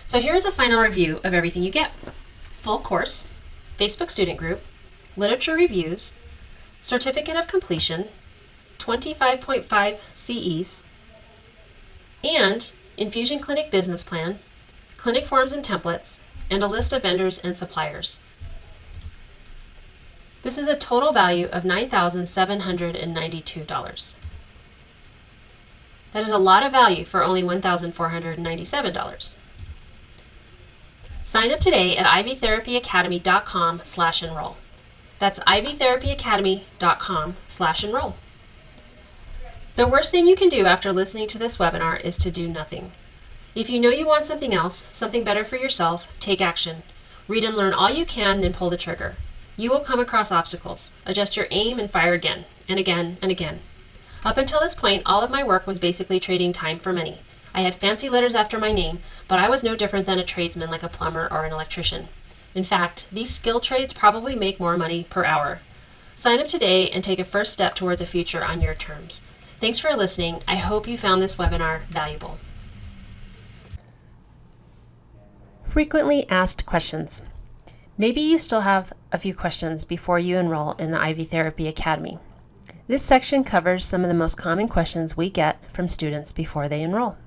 So here's a final review of everything you get. Full course, Facebook student group, literature reviews, certificate of completion, 25.5 CEs, and infusion clinic business plan, clinic forms and templates, and a list of vendors and suppliers. This is a total value of $9,792. That is a lot of value for only $1,497. Sign up today at ivtherapyacademy.com/enroll. That's ivtherapyacademy.com/enroll. The worst thing you can do after listening to this webinar is to do nothing. If you know you want something else, something better for yourself, take action. Read and learn all you can, then pull the trigger. You will come across obstacles. Adjust your aim and fire again, and again, and again. Up until this point, all of my work was basically trading time for money. I had fancy letters after my name, but I was no different than a tradesman like a plumber or an electrician. In fact, these skill trades probably make more money per hour. Sign up today and take a first step towards a future on your terms. Thanks for listening. I hope you found this webinar valuable. Frequently asked questions. Maybe you still have a few questions before you enroll in the IV Therapy Academy. This section covers some of the most common questions we get from students before they enroll.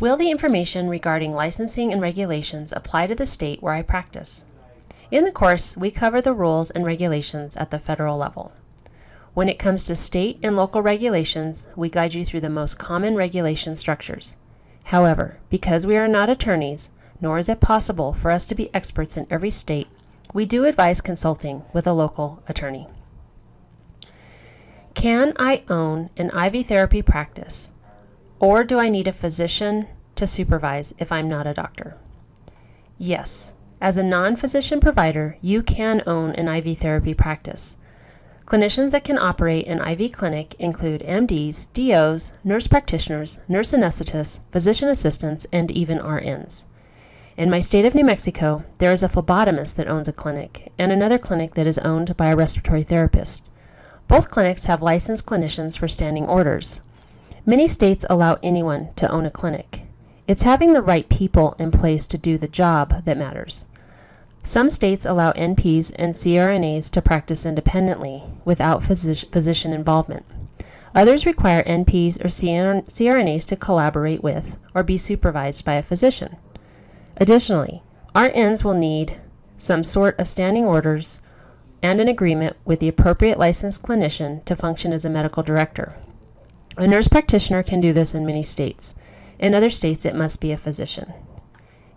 Will the information regarding licensing and regulations apply to the state where I practice? In the course, we cover the rules and regulations at the federal level. When it comes to state and local regulations, we guide you through the most common regulation structures. However, because we are not attorneys, nor is it possible for us to be experts in every state, we do advise consulting with a local attorney. Can I own an IV therapy practice, or do I need a physician to supervise if I'm not a doctor? Yes, as a non-physician provider, you can own an IV therapy practice. Clinicians that can operate an IV clinic include MDs, DOs, nurse practitioners, nurse anesthetists, physician assistants, and even RNs. In my state of New Mexico, there is a phlebotomist that owns a clinic and another clinic that is owned by a respiratory therapist. Both clinics have licensed clinicians for standing orders. Many states allow anyone to own a clinic. It's having the right people in place to do the job that matters. Some states allow NPs and CRNAs to practice independently without physician involvement. Others require NPs or CRNAs to collaborate with or be supervised by a physician. Additionally, RNs will need some sort of standing orders and an agreement with the appropriate licensed clinician to function as a medical director. A nurse practitioner can do this in many states. In other states, it must be a physician.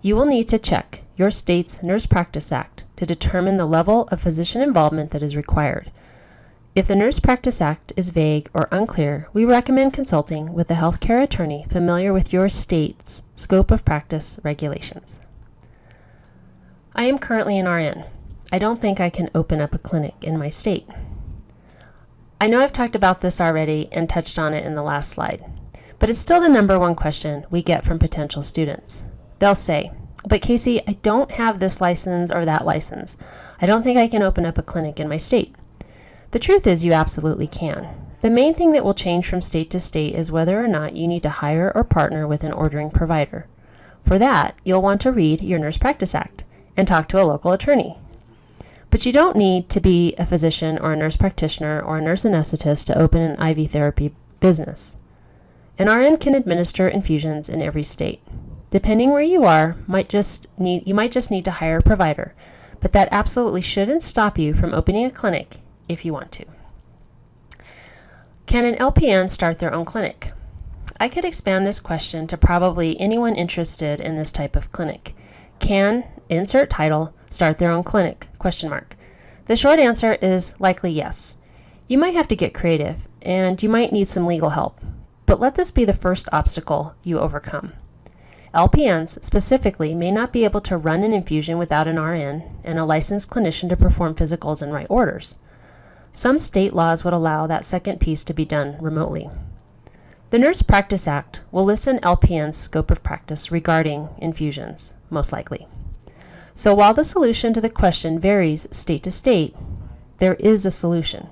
You will need to check your state's Nurse Practice Act to determine the level of physician involvement that is required. If the Nurse Practice Act is vague or unclear, we recommend consulting with a healthcare attorney familiar with your state's scope of practice regulations. I am currently an RN. I don't think I can open up a clinic in my state. I know I've talked about this already and touched on it in the last slide, but it's still the number one question we get from potential students. They'll say, "But Casey, I don't have this license or that license. I don't think I can open up a clinic in my state." The truth is you absolutely can. The main thing that will change from state to state is whether or not you need to hire or partner with an ordering provider. For that, you'll want to read your Nurse Practice Act and talk to a local attorney. But you don't need to be a physician or a nurse practitioner or a nurse anesthetist to open an IV therapy business. An RN can administer infusions in every state. Depending where you are, you might just need to hire a provider, but that absolutely shouldn't stop you from opening a clinic if you want to. Can an LPN start their own clinic? I could expand this question to probably anyone interested in this type of clinic. Can, insert title, start their own clinic? ? The short answer is likely yes. You might have to get creative, and you might need some legal help, but let this be the first obstacle you overcome. LPNs specifically may not be able to run an infusion without an RN and a licensed clinician to perform physicals and write orders. Some state laws would allow that second piece to be done remotely. The Nurse Practice Act will list an LPN's scope of practice regarding infusions, most likely. So while the solution to the question varies state to state, there is a solution.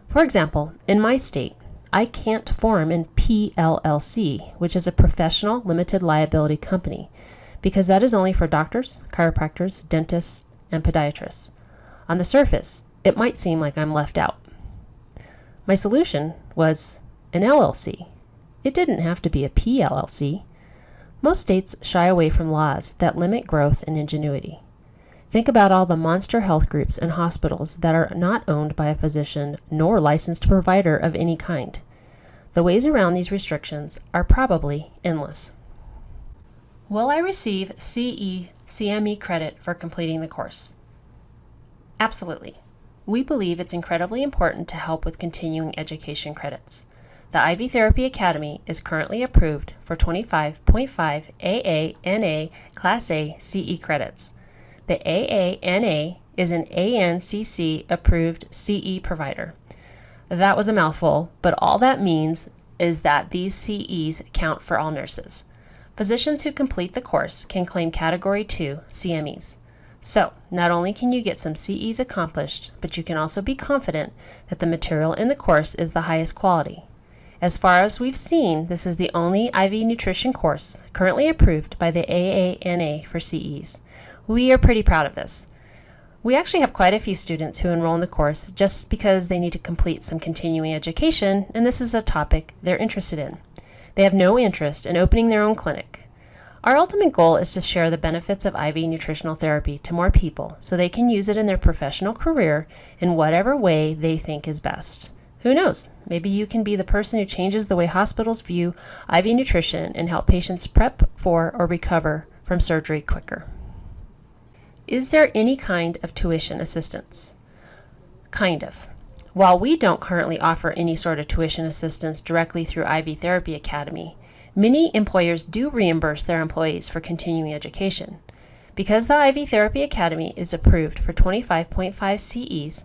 For example, in my state, I can't form an PLLC, which is a professional limited liability company, because that is only for doctors, chiropractors, dentists, and podiatrists. On the surface, it might seem like I'm left out. My solution was an LLC. It didn't have to be a PLLC. Most states shy away from laws that limit growth and ingenuity. Think about all the monster health groups and hospitals that are not owned by a physician nor licensed provider of any kind. The ways around these restrictions are probably endless. Will I receive CE/CME credit for completing the course? Absolutely. We believe it's incredibly important to help with continuing education credits. The IV Therapy Academy is currently approved for 25.5 AANA Class A CE credits. The AANA is an ANCC approved CE provider. That was a mouthful, but all that means is that these CEs count for all nurses. Physicians who complete the course can claim Category 2 CMEs. So, not only can you get some CEs accomplished, but you can also be confident that the material in the course is the highest quality. As far as we've seen, this is the only IV nutrition course currently approved by the AANA for CEs. We are pretty proud of this. We actually have quite a few students who enroll in the course just because they need to complete some continuing education, and this is a topic they're interested in. They have no interest in opening their own clinic. Our ultimate goal is to share the benefits of IV nutritional therapy to more people so they can use it in their professional career in whatever way they think is best. Who knows? Maybe you can be the person who changes the way hospitals view IV nutrition and help patients prep for or recover from surgery quicker. Is there any kind of tuition assistance? Kind of. While we don't currently offer any sort of tuition assistance directly through IV Therapy Academy, many employers do reimburse their employees for continuing education. Because the IV Therapy Academy is approved for 25.5 CEs,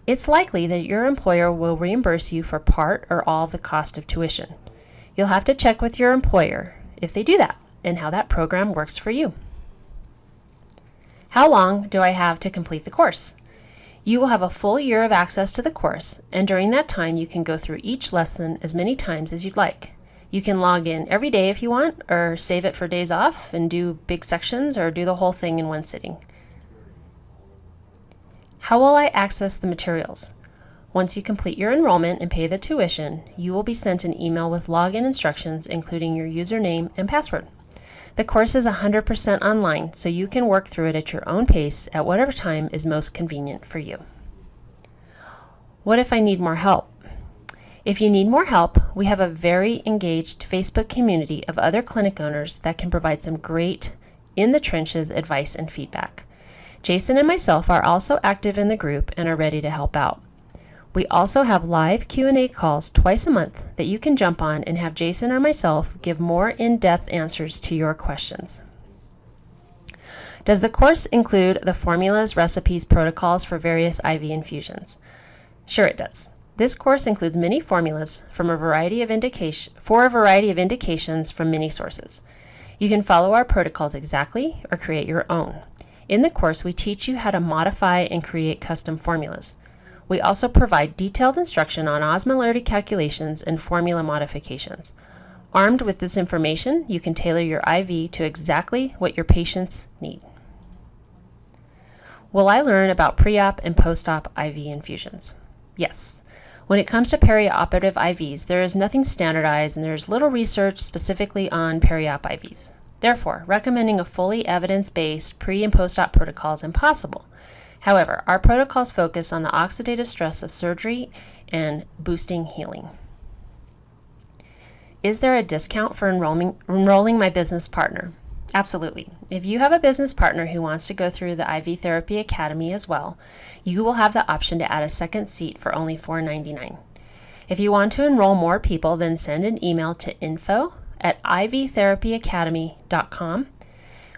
it's likely that your employer will reimburse you for part or all of the cost of tuition. You'll have to check with your employer if they do that and how that program works for you. How long do I have to complete the course? You will have a full year of access to the course, and during that time you can go through each lesson as many times as you'd like. You can log in every day if you want, or save it for days off and do big sections, or do the whole thing in one sitting. How will I access the materials? Once you complete your enrollment and pay the tuition, you will be sent an email with login instructions, including your username and password. The course is 100% online, so you can work through it at your own pace at whatever time is most convenient for you. What if I need more help? If you need more help, we have a very engaged Facebook community of other clinic owners that can provide some great in-the-trenches advice and feedback. Jason and myself are also active in the group and are ready to help out. We also have live Q&A calls twice a month that you can jump on and have Jason or myself give more in-depth answers to your questions. Does the course include the formulas, recipes, protocols for various IV infusions? Sure it does. This course includes many formulas from a variety of indications from many sources. You can follow our protocols exactly or create your own. In the course, we teach you how to modify and create custom formulas. We also provide detailed instruction on osmolarity calculations and formula modifications. Armed with this information, you can tailor your IV to exactly what your patients need. Will I learn about pre-op and post-op IV infusions? Yes. When it comes to perioperative IVs, there is nothing standardized and there is little research specifically on periop IVs. Therefore, recommending a fully evidence-based pre- and post-op protocol is impossible. However, our protocols focus on the oxidative stress of surgery and boosting healing. Is there a discount for enrolling my business partner? Absolutely. If you have a business partner who wants to go through the IV Therapy Academy as well, you will have the option to add a second seat for only $4.99. If you want to enroll more people, then send an email to info@ivtherapyacademy.com.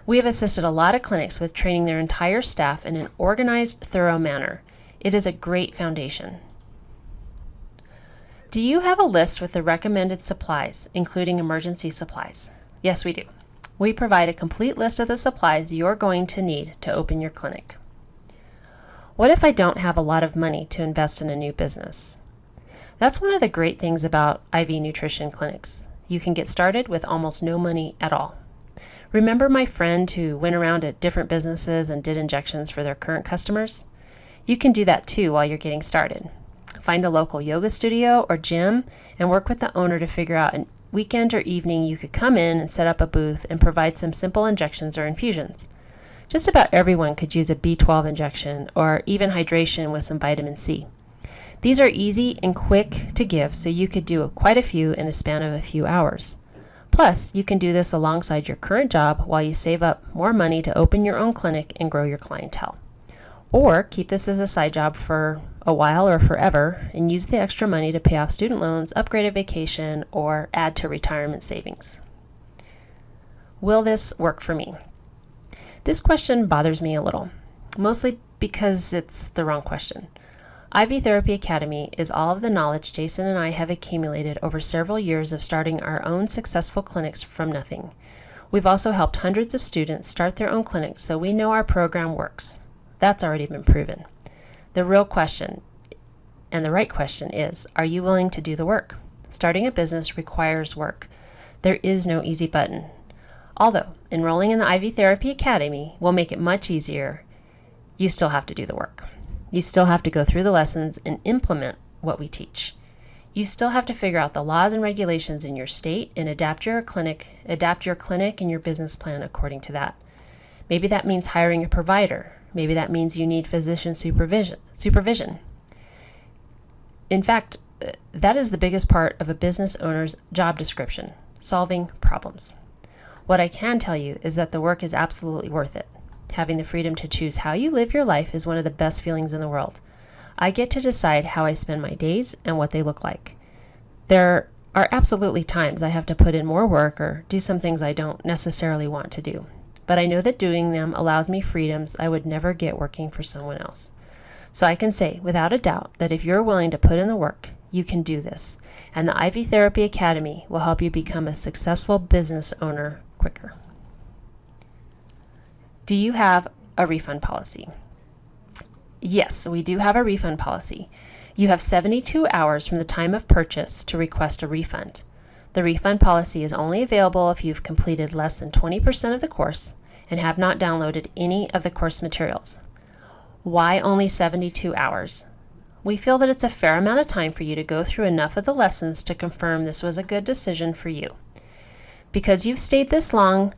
We have assisted a lot of clinics with training their entire staff in an organized, thorough manner. It is a great foundation. Do you have a list with the recommended supplies, including emergency supplies? Yes, we do. We provide a complete list of the supplies you're going to need to open your clinic. What if I don't have a lot of money to invest in a new business? That's one of the great things about IV nutrition clinics. You can get started with almost no money at all. Remember my friend who went around at different businesses and did injections for their current customers? You can do that too while you're getting started. Find a local yoga studio or gym and work with the owner to figure out a weekend or evening you could come in and set up a booth and provide some simple injections or infusions. Just about everyone could use a B12 injection or even hydration with some vitamin C. These are easy and quick to give, so you could do quite a few in a span of a few hours. Plus, you can do this alongside your current job while you save up more money to open your own clinic and grow your clientele. Or keep this as a side job for a while or forever and use the extra money to pay off student loans, upgrade a vacation, or add to retirement savings. Will this work for me? This question bothers me a little, mostly because it's the wrong question. IV Therapy Academy is all of the knowledge Jason and I have accumulated over several years of starting our own successful clinics from nothing. We've also helped hundreds of students start their own clinics, so we know our program works. That's already been proven. The real question, and the right question, is, are you willing to do the work? Starting a business requires work. There is no easy button. Although enrolling in the IV Therapy Academy will make it much easier, you still have to do the work. You still have to go through the lessons and implement what we teach. You still have to figure out the laws and regulations in your state and adapt your clinic and your business plan according to that. Maybe that means hiring a provider. Maybe that means you need physician supervision. In fact, that is the biggest part of a business owner's job description, solving problems. What I can tell you is that the work is absolutely worth it. Having the freedom to choose how you live your life is one of the best feelings in the world. I get to decide how I spend my days and what they look like. There are absolutely times I have to put in more work or do some things I don't necessarily want to do. But I know that doing them allows me freedoms I would never get working for someone else. So I can say without a doubt that if you're willing to put in the work, you can do this. And the IV Therapy Academy will help you become a successful business owner quicker. Do you have a refund policy? Yes, we do have a refund policy. You have 72 hours from the time of purchase to request a refund. The refund policy is only available if you've completed less than 20% of the course and have not downloaded any of the course materials. Why only 72 hours? We feel that it's a fair amount of time for you to go through enough of the lessons to confirm this was a good decision for you. Because you've stayed this long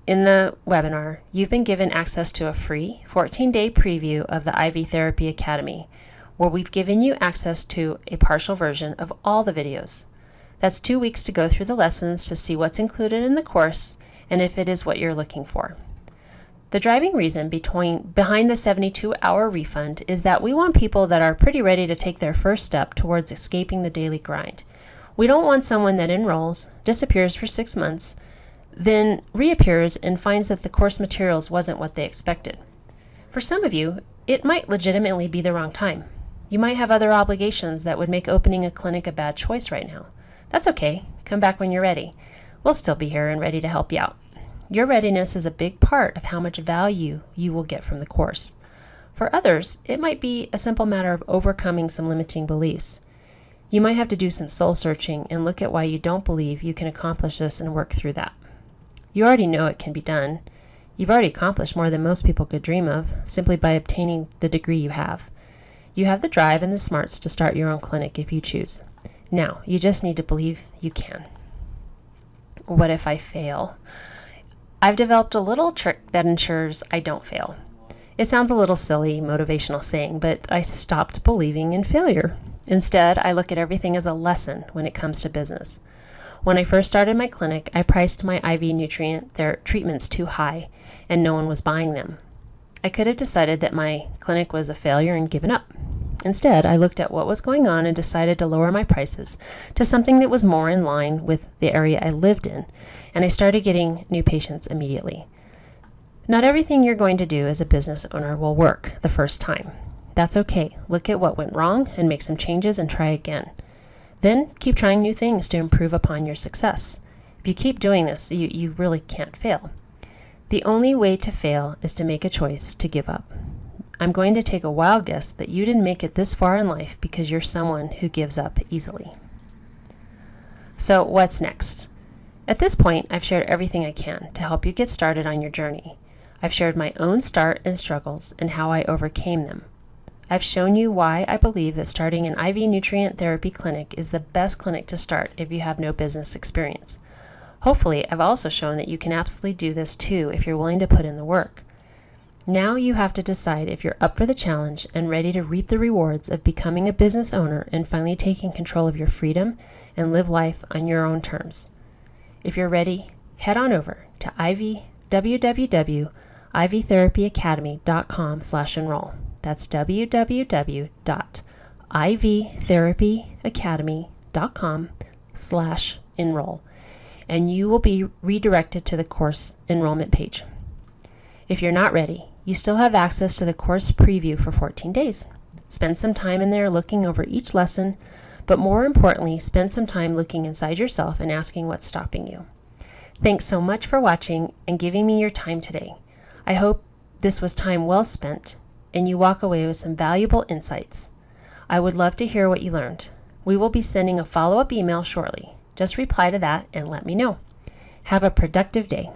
in the webinar, you've been given access to a free 14-day preview of the IV Therapy Academy, where we've given you access to a partial version of all the videos. That's 2 weeks to go through the lessons to see what's included in the course and if it is what you're looking for. The driving reason behind the 72-hour refund is that we want people that are pretty ready to take their first step towards escaping the daily grind. We don't want someone that enrolls, disappears for 6 months, then reappears and finds that the course materials wasn't what they expected. For some of you, it might legitimately be the wrong time. You might have other obligations that would make opening a clinic a bad choice right now. That's okay. Come back when you're ready. We'll still be here and ready to help you out. Your readiness is a big part of how much value you will get from the course. For others, it might be a simple matter of overcoming some limiting beliefs. You might have to do some soul searching and look at why you don't believe you can accomplish this and work through that. You already know it can be done. You've already accomplished more than most people could dream of simply by obtaining the degree you have. You have the drive and the smarts to start your own clinic if you choose. Now, you just need to believe you can. What if I fail? I've developed a little trick that ensures I don't fail. It sounds a little silly, motivational saying, but I stopped believing in failure. Instead, I look at everything as a lesson when it comes to business. When I first started my clinic, I priced my IV nutrient treatments too high, and no one was buying them. I could have decided that my clinic was a failure and given up. Instead, I looked at what was going on and decided to lower my prices to something that was more in line with the area I lived in, and I started getting new patients immediately. Not everything you're going to do as a business owner will work the first time. That's okay. Look at what went wrong and make some changes and try again. Then keep trying new things to improve upon your success. If you keep doing this, you really can't fail. The only way to fail is to make a choice to give up. I'm going to take a wild guess that you didn't make it this far in life because you're someone who gives up easily. So what's next? At this point, I've shared everything I can to help you get started on your journey. I've shared my own start and struggles and how I overcame them. I've shown you why I believe that starting an IV nutrient therapy clinic is the best clinic to start if you have no business experience. Hopefully, I've also shown that you can absolutely do this too if you're willing to put in the work. Now you have to decide if you're up for the challenge and ready to reap the rewards of becoming a business owner and finally taking control of your freedom and live life on your own terms. If you're ready, head on over to www.ivtherapyacademy.com/enroll. That's www.ivtherapyacademy.com/enroll. And you will be redirected to the course enrollment page. If you're not ready, you still have access to the course preview for 14 days. Spend some time in there looking over each lesson, but more importantly, spend some time looking inside yourself and asking what's stopping you. Thanks so much for watching and giving me your time today. I hope this was time well spent and you walk away with some valuable insights. I would love to hear what you learned. We will be sending a follow-up email shortly. Just reply to that and let me know. Have a productive day.